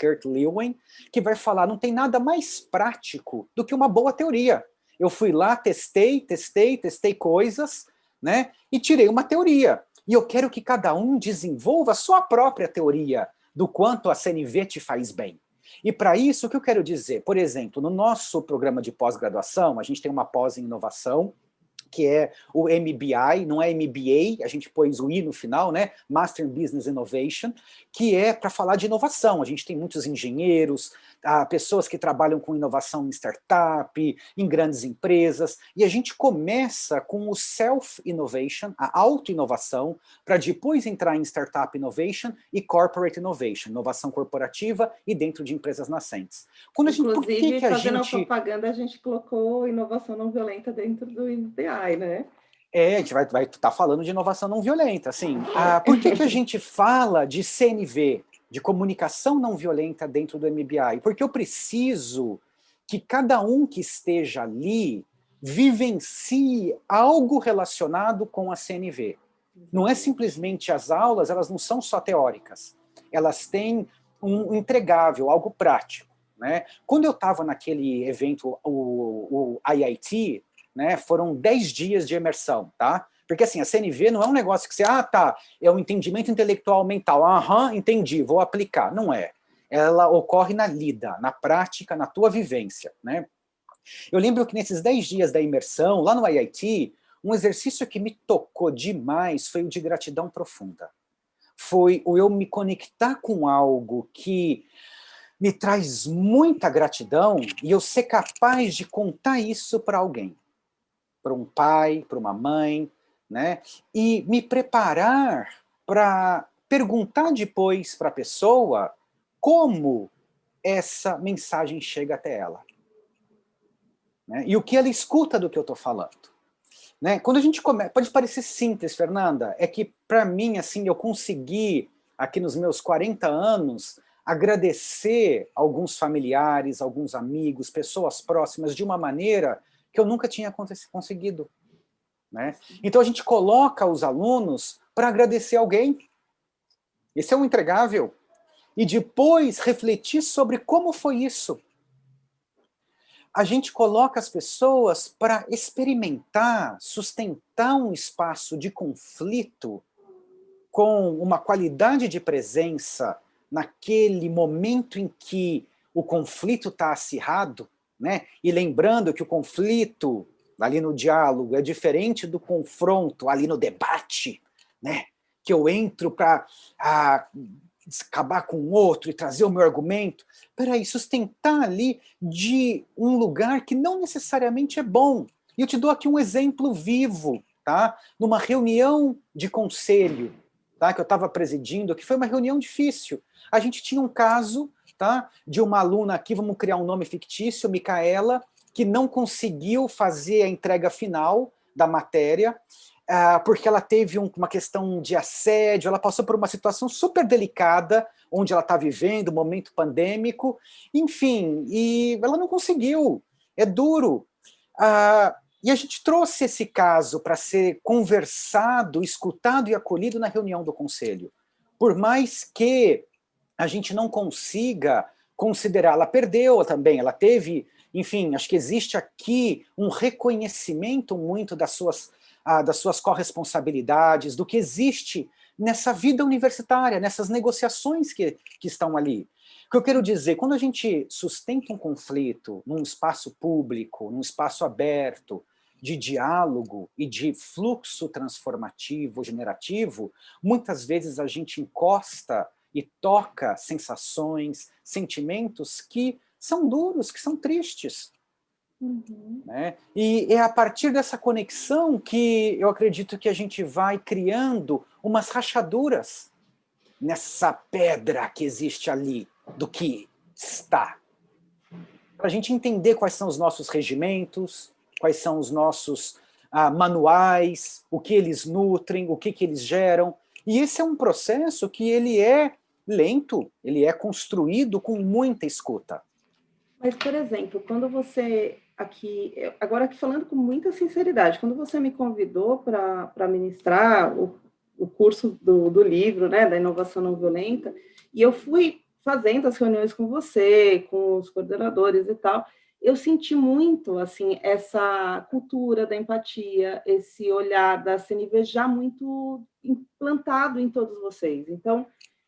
que vai falar, não tem nada mais prático do que uma boa teoria. Eu fui lá, testei coisas, né, e tirei uma teoria. E eu quero que cada um desenvolva a sua própria teoria do quanto a CNV te faz bem. E para isso, o que eu quero dizer? Por exemplo, no nosso programa de pós-graduação, a gente tem uma pós em inovação, que é o MBI, não é MBA, a gente pôs o I no final, né? Master in Business Innovation, que é para falar de inovação. A gente tem muitos engenheiros, pessoas que trabalham com inovação em startup, em grandes empresas, e a gente começa com o self-innovation, a auto-inovação, para depois entrar em startup innovation e corporate innovation, inovação corporativa e dentro de empresas nascentes. Por que Inclusive, que a fazendo a gente... propaganda, a gente colocou inovação não violenta dentro do INPI, né? A gente vai estar falando de inovação não violenta. Assim, por que a gente fala de CNV, de comunicação não violenta dentro do MBI? Porque eu preciso que cada um que esteja ali vivencie algo relacionado com a CNV. Não é simplesmente as aulas, elas não são só teóricas. Elas têm um entregável, algo prático. Né? Quando eu estava naquele evento, o IIT, né, foram 10 dias de imersão, tá? Porque assim, a CNV não é um negócio que você, tá, é um entendimento intelectual mental, entendi, vou aplicar. Não é. Ela ocorre na lida, na prática, na tua vivência, né? Eu lembro que nesses 10 dias da imersão, lá no IIT, um exercício que me tocou demais foi o de gratidão profunda. Foi o eu me conectar com algo que me traz muita gratidão e eu ser capaz de contar isso para alguém. Para um pai, para uma mãe, né? E me preparar para perguntar depois para a pessoa como essa mensagem chega até ela. Né? E o que ela escuta do que eu estou falando. Né? Quando a gente começa, pode parecer simples, Fernanda, é que para mim, assim, eu consegui, aqui nos meus 40 anos, agradecer alguns familiares, alguns amigos, pessoas próximas, de uma maneira que eu nunca tinha conseguido. Né? Então a gente coloca os alunos para agradecer alguém. Esse é um entregável. E depois refletir sobre como foi isso. A gente coloca as pessoas para experimentar, sustentar um espaço de conflito com uma qualidade de presença naquele momento em que o conflito está acirrado, né? E lembrando que o conflito, ali no diálogo, é diferente do confronto, ali no debate, né? Que eu entro para acabar com o outro e trazer o meu argumento. Peraí, sustentar ali de um lugar que não necessariamente é bom. E eu te dou aqui um exemplo vivo, tá? Numa reunião de conselho, tá? Que eu estava presidindo, que foi uma reunião difícil. A gente tinha um caso, tá? De uma aluna aqui, vamos criar um nome fictício, Micaela, que não conseguiu fazer a entrega final da matéria, porque ela teve uma questão de assédio, ela passou por uma situação super delicada, onde ela está vivendo, um momento pandêmico, enfim, e ela não conseguiu, é duro. E a gente trouxe esse caso para ser conversado, escutado e acolhido na reunião do conselho. Por mais que a gente não consiga considerar, ela perdeu também, ela teve, enfim, acho que existe aqui um reconhecimento muito das suas corresponsabilidades, do que existe nessa vida universitária, nessas negociações que estão ali. O que eu quero dizer, quando a gente sustenta um conflito num espaço público, num espaço aberto, de diálogo e de fluxo transformativo, generativo, muitas vezes a gente encosta e toca sensações, sentimentos que são duros, que são tristes. Uhum. Né? E é a partir dessa conexão que eu acredito que a gente vai criando umas rachaduras nessa pedra que existe ali, do que está. Para a gente entender quais são os nossos regimentos, quais são os nossos manuais, o que eles nutrem, o que eles geram. E esse é um processo que ele é lento, ele é construído com muita escuta. Mas, por exemplo, quando você aqui, agora aqui falando com muita sinceridade, quando você me convidou para ministrar o curso do livro, né, da inovação não violenta, e eu fui fazendo as reuniões com você, com os coordenadores e tal, eu senti muito, assim, essa cultura da empatia, esse olhar da CNV já muito implantado em todos vocês. Então,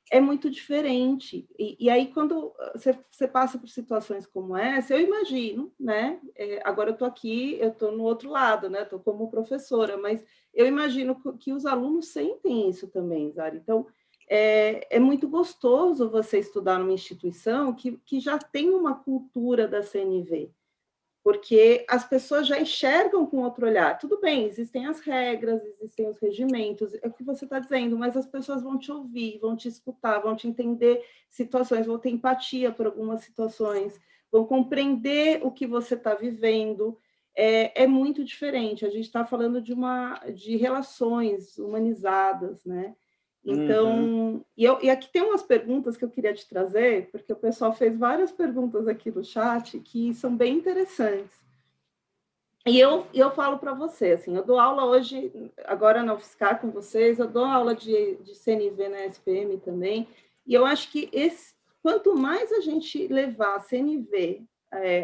é muito diferente. E aí, quando você passa por situações como essa, eu imagino, né? Agora eu estou aqui, eu estou no outro lado, né? Estou como professora, mas eu imagino que os alunos sentem isso também, Zara. Então, é muito gostoso você estudar numa instituição que já tem uma cultura da CNV, porque as pessoas já enxergam com outro olhar. Tudo bem, existem as regras, existem os regimentos, é o que você está dizendo, mas as pessoas vão te ouvir, vão te escutar, vão te entender situações, vão ter empatia por algumas situações, vão compreender o que você está vivendo. É muito diferente. A gente está falando de relações humanizadas, né? Então, e aqui tem umas perguntas que eu queria te trazer, porque o pessoal fez várias perguntas aqui no chat que são bem interessantes. E eu falo para você, assim, eu dou aula hoje, agora na UFSCar com vocês, eu dou aula de CNV na SPM também, e eu acho que quanto mais a gente levar a CNV,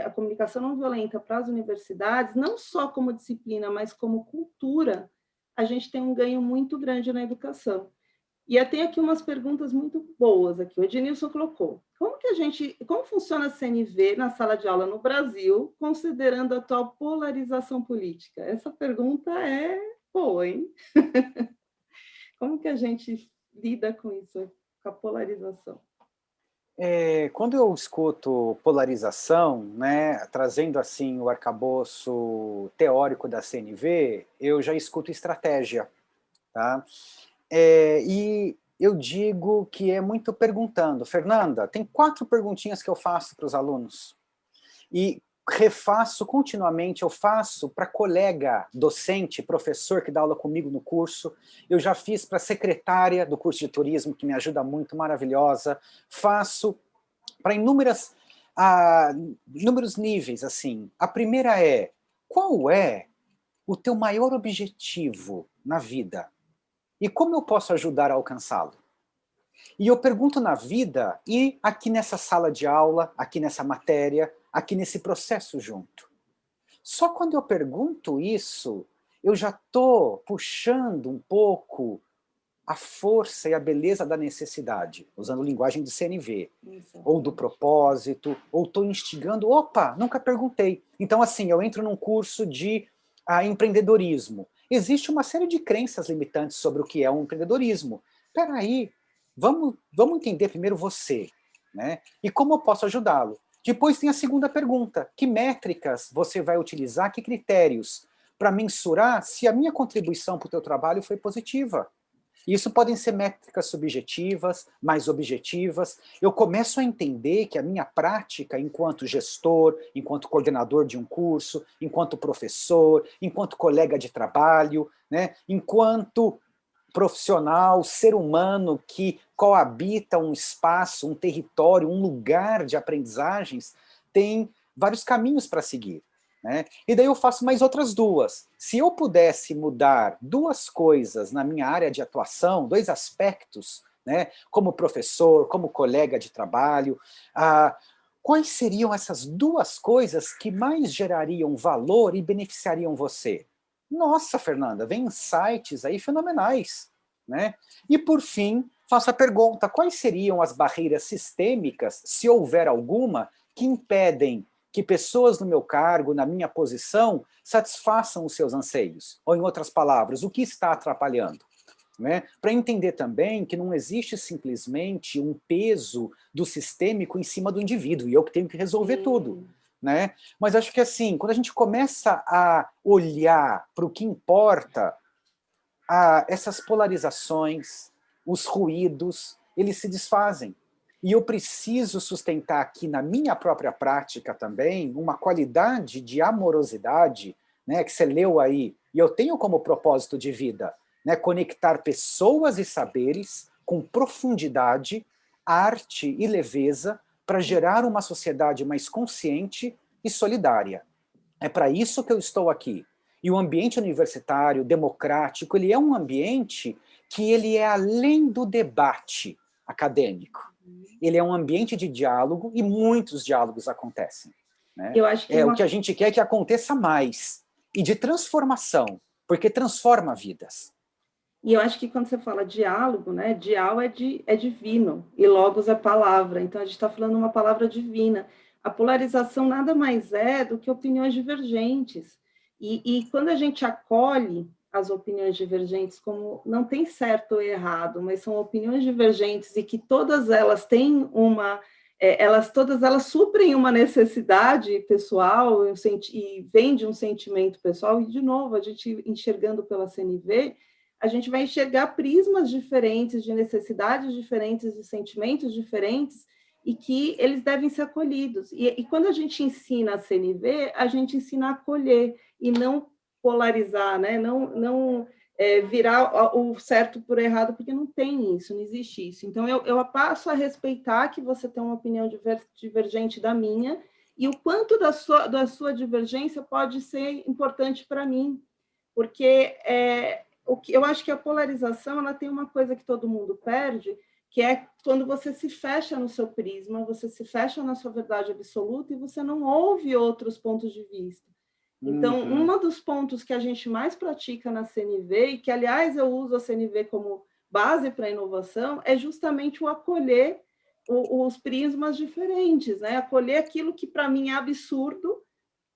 a comunicação não violenta, para as universidades, não só como disciplina, mas como cultura, a gente tem um ganho muito grande na educação. E eu tenho aqui umas perguntas muito boas aqui. O Ednilson colocou: como funciona a CNV na sala de aula no Brasil, considerando a atual polarização política? Essa pergunta é boa, hein? Como que a gente lida com isso, com a polarização? Quando eu escuto polarização, né, trazendo assim o arcabouço teórico da CNV, eu já escuto estratégia. Tá? E eu digo que é muito perguntando. Fernanda, tem 4 perguntinhas que eu faço para os alunos. E refaço continuamente, eu faço para colega docente, professor que dá aula comigo no curso, eu já fiz para a secretária do curso de turismo, que me ajuda muito, maravilhosa, faço para inúmeros níveis, assim. A primeira é, qual é o teu maior objetivo na vida? E como eu posso ajudar a alcançá-lo? E eu pergunto na vida e aqui nessa sala de aula, aqui nessa matéria, aqui nesse processo junto. Só quando eu pergunto isso, eu já estou puxando um pouco a força e a beleza da necessidade, usando linguagem de CNV, ou do propósito, ou estou instigando, opa, nunca perguntei. Então, assim, eu entro num curso de empreendedorismo. Existe uma série de crenças limitantes sobre o que é um empreendedorismo. Espera aí, vamos entender primeiro você, né? E como eu posso ajudá-lo? Depois tem a segunda pergunta, que métricas você vai utilizar, que critérios, para mensurar se a minha contribuição para o teu trabalho foi positiva? Isso podem ser métricas subjetivas, mais objetivas. Eu começo a entender que a minha prática enquanto gestor, enquanto coordenador de um curso, enquanto professor, enquanto colega de trabalho, né, enquanto profissional, ser humano que coabita um espaço, um território, um lugar de aprendizagens, tem vários caminhos para seguir. Né? E daí eu faço mais outras 2. Se eu pudesse mudar 2 coisas na minha área de atuação, 2 aspectos, né, como professor, como colega de trabalho, quais seriam essas 2 coisas que mais gerariam valor e beneficiariam você? Nossa, Fernanda, vem insights aí fenomenais. Né? E por fim, faço a pergunta, quais seriam as barreiras sistêmicas, se houver alguma, que impedem que pessoas no meu cargo, na minha posição, satisfaçam os seus anseios? Ou, em outras palavras, o que está atrapalhando? Né? Para entender também que não existe simplesmente um peso do sistêmico em cima do indivíduo, e eu que tenho que resolver tudo. Né? Mas acho que assim, quando a gente começa a olhar para o que importa, essas polarizações, os ruídos, eles se desfazem. E eu preciso sustentar aqui na minha própria prática também uma qualidade de amorosidade, né, que você leu aí, e eu tenho como propósito de vida, né, conectar pessoas e saberes com profundidade, arte e leveza para gerar uma sociedade mais consciente e solidária. É para isso que eu estou aqui. E o ambiente universitário, democrático, ele é um ambiente que ele é além do debate acadêmico. Ele é um ambiente de diálogo e muitos diálogos acontecem. Né? Eu acho que O que a gente quer é que aconteça mais. E de transformação, porque transforma vidas. E eu acho que quando você fala diálogo, né, dial é divino, e logos é palavra, então a gente está falando uma palavra divina. A polarização nada mais é do que opiniões divergentes. E quando a gente acolhe as opiniões divergentes, como não tem certo ou errado, mas são opiniões divergentes e que todas elas têm todas elas suprem uma necessidade pessoal e vem de um sentimento pessoal, e de novo, a gente enxergando pela CNV, a gente vai enxergar prismas diferentes, de necessidades diferentes, de sentimentos diferentes, e que eles devem ser acolhidos. E quando a gente ensina a CNV, a gente ensina a acolher e não polarizar, né? Não virar o certo por errado, porque não tem isso, não existe isso. Então, eu passo a respeitar que você tem uma opinião divergente da minha, e o quanto da sua divergência pode ser importante para mim, porque eu acho que a polarização ela tem uma coisa que todo mundo perde, que é quando você se fecha no seu prisma, você se fecha na sua verdade absoluta e você não ouve outros pontos de vista. Então, um dos pontos que a gente mais pratica na CNV, e que, aliás, eu uso a CNV como base para a inovação, é justamente o acolher os prismas diferentes, né? Acolher aquilo que, para mim, é absurdo,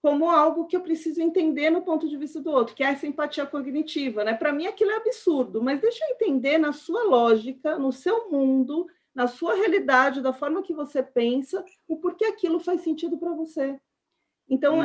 como algo que eu preciso entender no ponto de vista do outro, que é a simpatia cognitiva, né? Para mim aquilo é absurdo, mas deixa eu entender na sua lógica, no seu mundo, na sua realidade, da forma que você pensa, o porquê aquilo faz sentido para você. Então,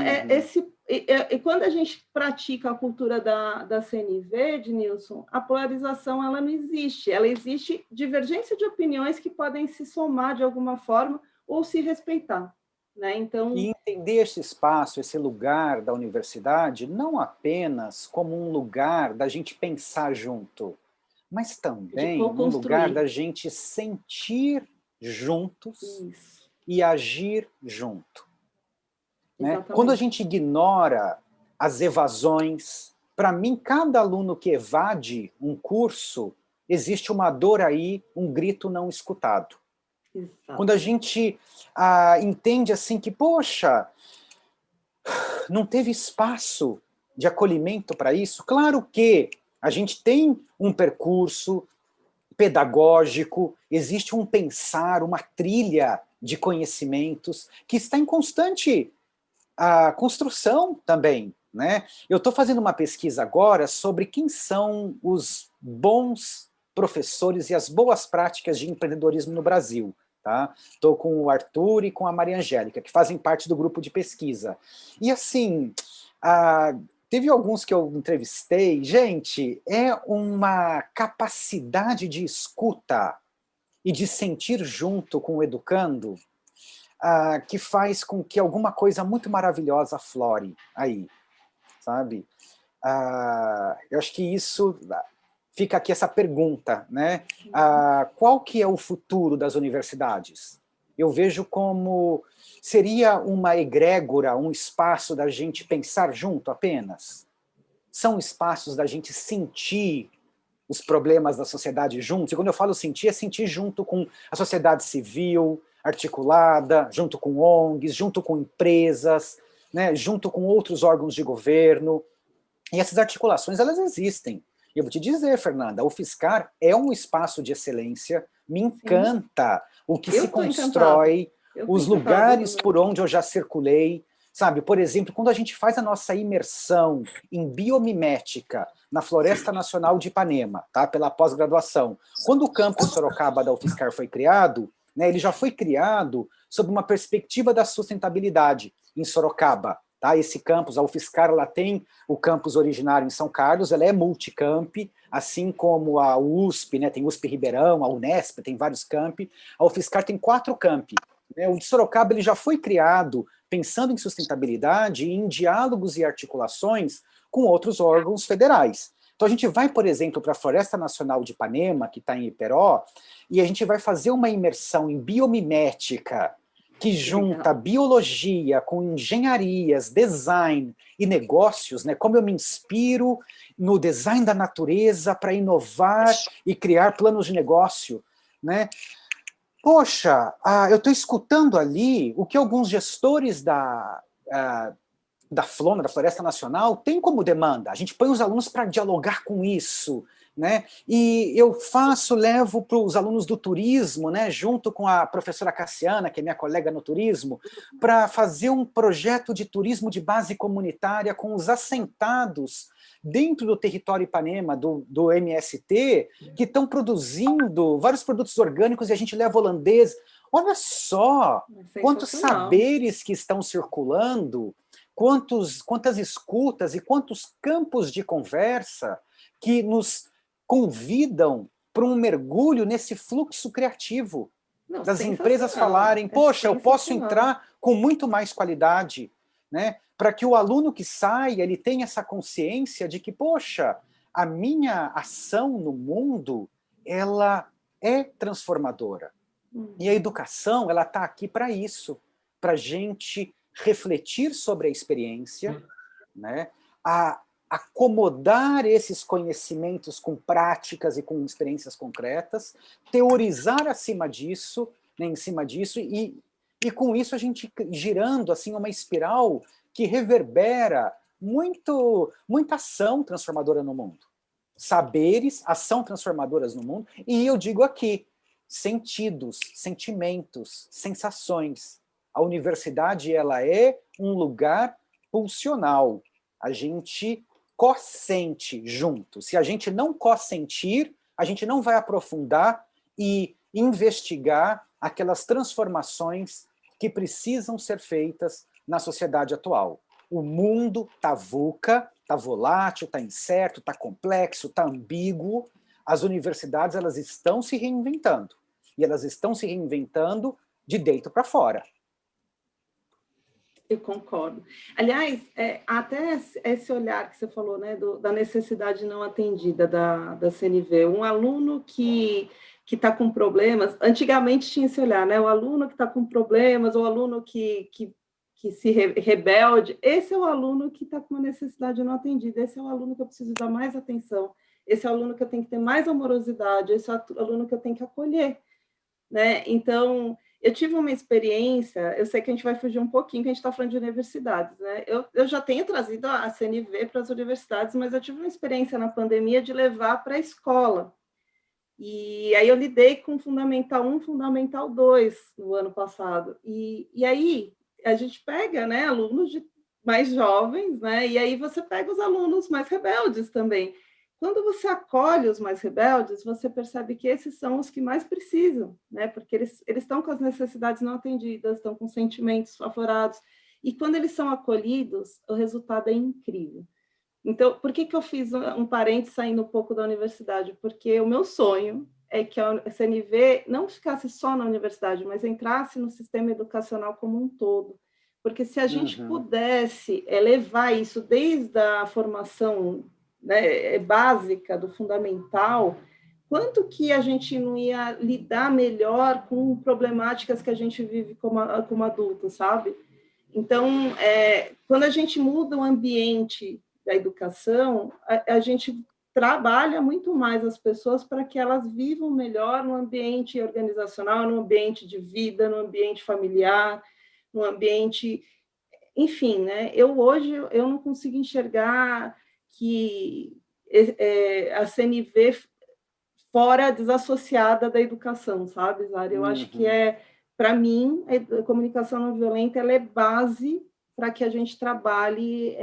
E quando a gente pratica a cultura da CNV, Ednilson, a polarização ela não existe. Ela existe divergência de opiniões que podem se somar de alguma forma ou se respeitar. Né? Então, e entender esse espaço, esse lugar da universidade, não apenas como um lugar da gente pensar junto, mas também um lugar da gente sentir juntos isso. E agir junto. Né? Quando a gente ignora as evasões, para mim, cada aluno que evade um curso, existe uma dor aí, um grito não escutado. Exatamente. Quando a gente entende assim que, poxa, não teve espaço de acolhimento para isso, claro que a gente tem um percurso pedagógico, existe um pensar, uma trilha de conhecimentos que está em constante construção também. Né? Eu estou fazendo uma pesquisa agora sobre quem são os bons professores e as boas práticas de empreendedorismo no Brasil. Estou com o Arthur e com a Maria Angélica, que fazem parte do grupo de pesquisa. E assim, teve alguns que eu entrevistei, gente, é uma capacidade de escuta e de sentir junto com o educando que faz com que alguma coisa muito maravilhosa flore aí, sabe? Eu acho que isso... Fica aqui essa pergunta, né? Qual que é o futuro das universidades? Eu vejo como seria uma egrégora, um espaço da gente pensar junto apenas? São espaços da gente sentir os problemas da sociedade juntos? E quando eu falo sentir, é sentir junto com a sociedade civil, articulada, junto com ONGs, junto com empresas, né? Junto com outros órgãos de governo. E essas articulações, elas existem. E eu vou te dizer, Fernanda, a UFSCar é um espaço de excelência, me encanta o que se constrói, os lugares por onde eu já circulei, sabe? Por exemplo, quando a gente faz a nossa imersão em biomimética na Floresta Nacional de Ipanema, pela pós-graduação, quando o campus Sorocaba da UFSCar foi criado, né, ele já foi criado sob uma perspectiva da sustentabilidade em Sorocaba. Esse campus, a UFSCar, ela tem o campus originário em São Carlos, ela é multicamp, assim como a USP, né, tem USP Ribeirão, a Unesp, tem vários campi, a UFSCar tem 4 campi. Né, o de Sorocaba ele já foi criado pensando em sustentabilidade e em diálogos e articulações com outros órgãos federais. Então a gente vai, por exemplo, para a Floresta Nacional de Ipanema, que está em Iperó, e a gente vai fazer uma imersão em biomimética, que junta biologia com engenharias, design e negócios, né? Como eu me inspiro no design da natureza para inovar e criar planos de negócio, né? Poxa, eu estou escutando ali o que alguns gestores da FLONA, da Floresta Nacional, têm como demanda. A gente põe os alunos para dialogar com isso, né? E eu levo para os alunos do turismo, né, junto com a professora Cassiana, que é minha colega no turismo, para fazer um projeto de turismo de base comunitária com os assentados dentro do território Ipanema, do MST, que estão produzindo vários produtos orgânicos e a gente leva holandês. Olha só quantos saberes que estão circulando, quantas escutas e quantos campos de conversa que nos convidam para um mergulho nesse fluxo criativo. Das empresas falarem, poxa, eu posso entrar com muito mais qualidade, né? Para que o aluno que saia, ele tenha essa consciência de que, poxa, a minha ação no mundo, ela é transformadora. E a educação, ela está aqui para isso, para a gente refletir sobre a experiência, né? Acomodar esses conhecimentos com práticas e com experiências concretas, teorizar acima disso, né, em cima disso, e com isso a gente girando assim uma espiral que reverbera muita ação transformadora no mundo. Saberes, ação transformadoras no mundo, e eu digo aqui, sentidos, sentimentos, sensações. A universidade, ela é um lugar pulsional. A gente co-sente junto. Se a gente não co-sentir, a gente não vai aprofundar e investigar aquelas transformações que precisam ser feitas na sociedade atual. O mundo está VUCA, está volátil, está incerto, está complexo, está ambíguo. As universidades, elas estão se reinventando. E elas estão se reinventando de dentro para fora. Eu concordo. Aliás, até esse olhar que você falou, né, da necessidade não atendida da CNV, um aluno que está com problemas, antigamente tinha esse olhar, né, o aluno que está com problemas, o aluno que se rebelde, esse é o aluno que está com uma necessidade não atendida, esse é o aluno que eu preciso dar mais atenção, esse é o aluno que eu tenho que ter mais amorosidade, esse é o aluno que eu tenho que acolher, né? Então, eu tive uma experiência, eu sei que a gente vai fugir um pouquinho, que a gente está falando de universidades, né? Eu já tenho trazido a CNV para as universidades, mas eu tive uma experiência na pandemia de levar para a escola. E aí eu lidei com Fundamental 1, Fundamental 2 no ano passado. E aí a gente pega, né, alunos mais jovens, né? E aí você pega os alunos mais rebeldes também. Quando você acolhe os mais rebeldes, você percebe que esses são os que mais precisam, né? Porque eles estão com as necessidades não atendidas, estão com sentimentos aflorados. E quando eles são acolhidos, o resultado é incrível. Então, por que eu fiz um parênteses saindo um pouco da universidade? Porque o meu sonho é que a CNV não ficasse só na universidade, mas entrasse no sistema educacional como um todo. Porque se a gente pudesse levar isso desde a formação, né, básica, do fundamental, quanto que a gente não ia lidar melhor com problemáticas que a gente vive como adulto, sabe? Então, quando a gente muda o ambiente da educação, a gente trabalha muito mais as pessoas para que elas vivam melhor no ambiente organizacional, no ambiente de vida, no ambiente familiar, no ambiente... Enfim, né? Hoje eu não consigo enxergar que a CNV fora desassociada da educação, sabe, Zara? Eu acho que para mim, a comunicação não violenta ela é base para que a gente trabalhe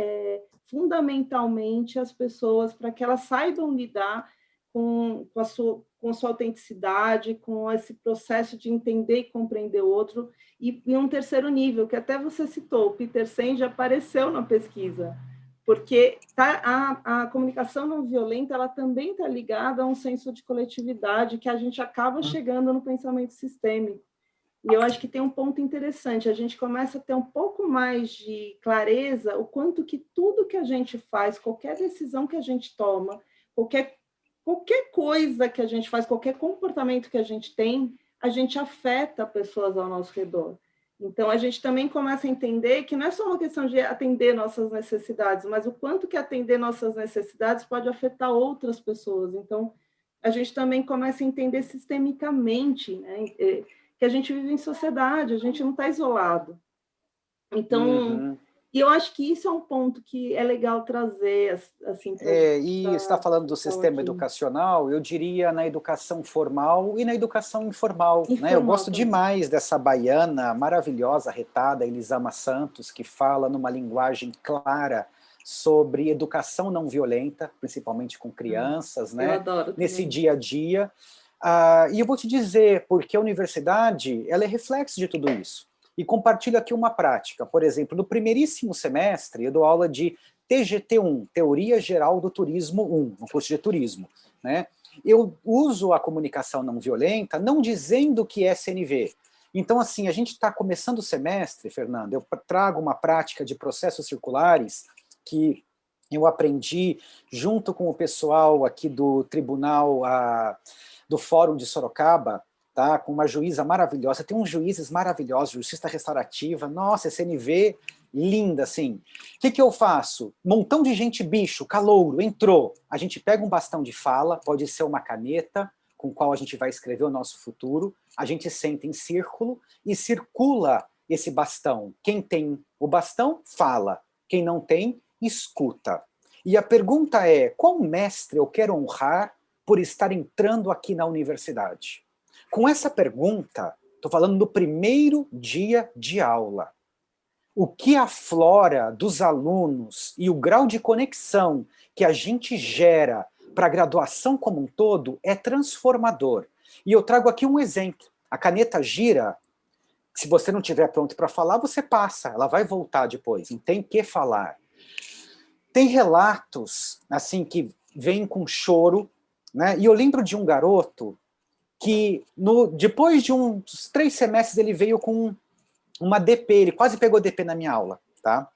fundamentalmente as pessoas, para que elas saibam lidar com a sua autenticidade, com esse processo de entender e compreender o outro, e em um terceiro nível, que até você citou, o Peter Senge apareceu na pesquisa, porque a comunicação não violenta ela também está ligada a um senso de coletividade que a gente acaba chegando no pensamento sistêmico. E eu acho que tem um ponto interessante, a gente começa a ter um pouco mais de clareza o quanto que tudo que a gente faz, qualquer decisão que a gente toma, qualquer coisa que a gente faz, qualquer comportamento que a gente afeta pessoas ao nosso redor. Então, a gente também começa a entender que não é só uma questão de atender nossas necessidades, mas o quanto que atender nossas necessidades pode afetar outras pessoas. Então, a gente também começa a entender sistemicamente, né, que a gente vive em sociedade, a gente não está isolado. Então, e eu acho que isso é um ponto que é legal trazer, assim, e você está falando do sistema educacional, eu diria na educação formal e na educação informal, né? Eu gosto demais dessa baiana maravilhosa, retada, Elisama Santos, que fala numa linguagem clara sobre educação não violenta, principalmente com crianças, né? Eu adoro nesse dia a dia. E eu vou te dizer, porque a universidade ela é reflexo de tudo isso. E compartilho aqui uma prática. Por exemplo, no primeiríssimo semestre, eu dou aula de TGT1, Teoria Geral do Turismo 1, no curso de turismo. Né? Eu uso a comunicação não violenta, não dizendo que é CNV. Então, assim, a gente está começando o semestre, Fernanda, eu trago uma prática de processos circulares que eu aprendi junto com o pessoal aqui do Tribunal, do Fórum de Sorocaba, tá? Com uma juíza maravilhosa, tem uns juízes maravilhosos, justiça restaurativa, nossa, CNV linda, assim. O que eu faço? Montão de gente bicho, calouro, entrou. A gente pega um bastão de fala, pode ser uma caneta, com o qual a gente vai escrever o nosso futuro, a gente senta em círculo e circula esse bastão. Quem tem o bastão, fala. Quem não tem, escuta. E a pergunta é, qual mestre eu quero honrar por estar entrando aqui na universidade? Com essa pergunta, estou falando do primeiro dia de aula. O que aflora dos alunos e o grau de conexão que a gente gera para a graduação como um todo é transformador. E eu trago aqui um exemplo. A caneta gira Se você não estiver pronto para falar, você passa, ela vai voltar depois, não tem que falar. Tem relatos, assim, que vêm com choro, né? E eu lembro de um garoto que, depois de uns 3 semestres, ele veio com uma DP, ele quase pegou DP na minha aula, tá?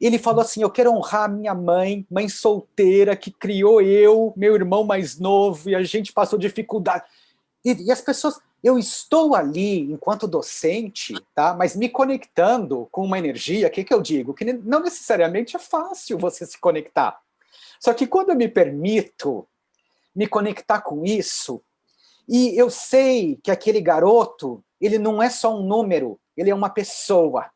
Ele falou assim, eu quero honrar minha mãe solteira, que criou eu, meu irmão mais novo, e a gente passou dificuldade. E as pessoas, eu estou ali enquanto docente, tá? Mas me conectando com uma energia, o que eu digo? Que não necessariamente é fácil você se conectar. Só que quando eu me permito me conectar com isso, e eu sei que aquele garoto, ele não é só um número, ele é uma pessoa.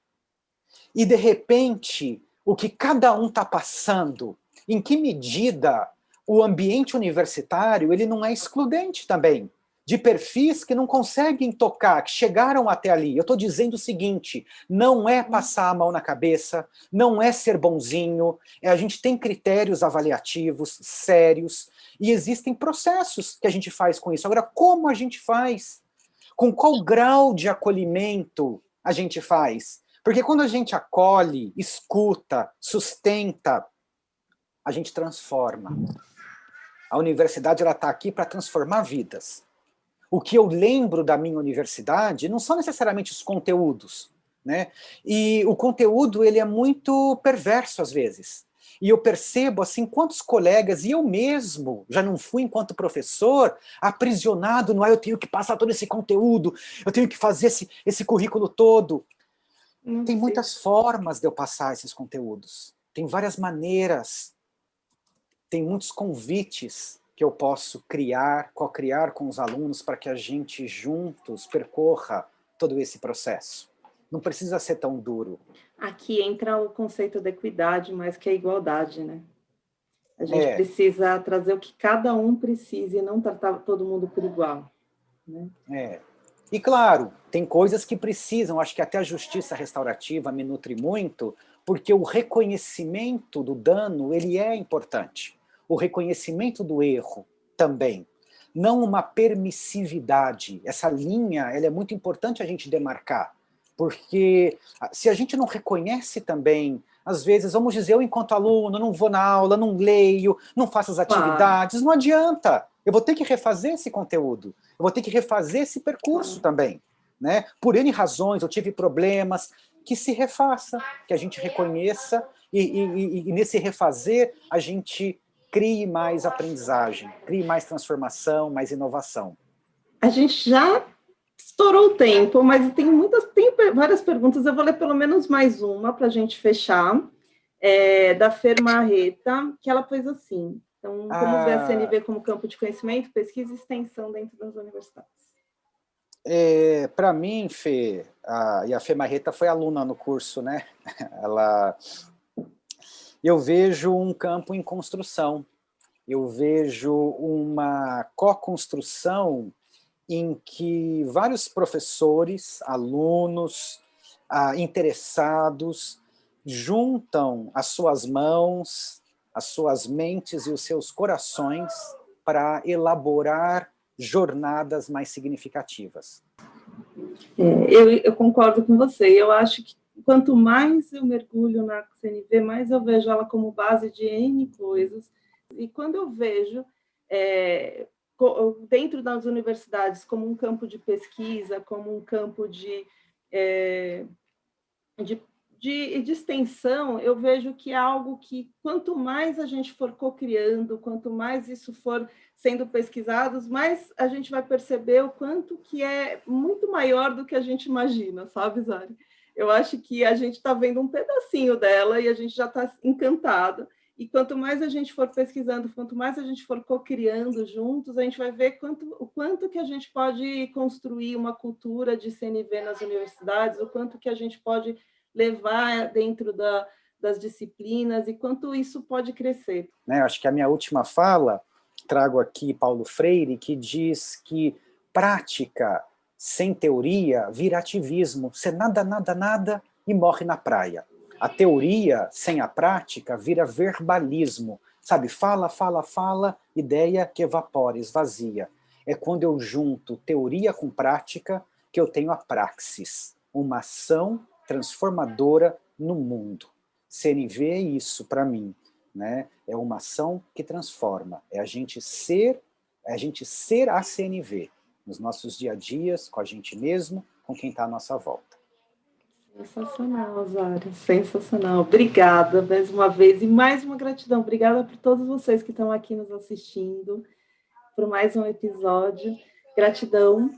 E, de repente, o que cada um está passando, em que medida o ambiente universitário ele não é excludente também, de perfis que não conseguem tocar, que chegaram até ali. Eu estou dizendo o seguinte, não é passar a mão na cabeça, não é ser bonzinho, a gente tem critérios avaliativos sérios, e existem processos que a gente faz com isso. Agora, como a gente faz? Com qual grau de acolhimento a gente faz? Porque quando a gente acolhe, escuta, sustenta, a gente transforma. A universidade está aqui para transformar vidas. O que eu lembro da minha universidade não são necessariamente os conteúdos, né? E o conteúdo ele é muito perverso às vezes. E eu percebo assim quantos colegas, e eu mesmo já não fui enquanto professor, aprisionado no eu tenho que passar todo esse conteúdo, eu tenho que fazer esse currículo todo. Tem muitas formas de eu passar esses conteúdos. Tem várias maneiras. Tem muitos convites que eu posso criar, co-criar com os alunos para que a gente juntos percorra todo esse processo. Não precisa ser tão duro. Aqui entra o conceito da equidade, mais que a igualdade, né? A gente precisa trazer o que cada um precisa e não tratar todo mundo por igual, né? E claro, tem coisas que precisam, acho que até a justiça restaurativa me nutre muito, porque o reconhecimento do dano, ele é importante. O reconhecimento do erro também. Não uma permissividade. Essa linha, ela é muito importante a gente demarcar, porque se a gente não reconhece também, às vezes, vamos dizer, eu enquanto aluno, não vou na aula, não leio, não faço as atividades, não adianta. Eu vou ter que refazer esse conteúdo, eu vou ter que refazer esse percurso também. Né? Por N razões, eu tive problemas, que se refaça, que a gente reconheça, e nesse refazer a gente crie mais aprendizagem, crie mais transformação, mais inovação. A gente já estourou o tempo, mas tem várias perguntas, eu vou ler pelo menos mais uma para a gente fechar, da Fer Marreta, que ela fez assim, então, como ver a CNV como campo de conhecimento, pesquisa e extensão dentro das universidades? Para mim, Fê, e a Fê Marreta foi aluna no curso, né? Eu vejo um campo em construção, eu vejo uma co-construção em que vários professores, alunos, interessados, juntam as suas mãos, as suas mentes e os seus corações para elaborar jornadas mais significativas. Eu concordo com você, eu acho que quanto mais eu mergulho na CNV, mais eu vejo ela como base de N coisas, e quando eu vejo dentro das universidades como um campo de pesquisa, como um campo de extensão, eu vejo que é algo que, quanto mais a gente for co-criando, quanto mais isso for sendo pesquisado, mais a gente vai perceber o quanto que é muito maior do que a gente imagina, sabe, Zari? Eu acho que a gente está vendo um pedacinho dela e a gente já está encantada. E quanto mais a gente for pesquisando, quanto mais a gente for co-criando juntos, a gente vai ver o quanto que a gente pode construir uma cultura de CNV nas universidades, o quanto que a gente pode levar dentro das disciplinas e quanto isso pode crescer. Acho que a minha última fala, trago aqui Paulo Freire, que diz que prática sem teoria vira ativismo. Você nada e morre na praia. A teoria sem a prática vira verbalismo. Sabe, fala, ideia que evapora, esvazia. É quando eu junto teoria com prática que eu tenho a praxis. uma ação transformadora no mundo. CNV é isso para mim, né? É uma ação que transforma, é a gente ser a CNV, nos nossos dia a dias, com a gente mesmo, com quem está à nossa volta. Sensacional, Zara, sensacional. Obrigada mais uma vez e mais uma gratidão. Obrigada por todos vocês que estão aqui nos assistindo, por mais um episódio. Gratidão.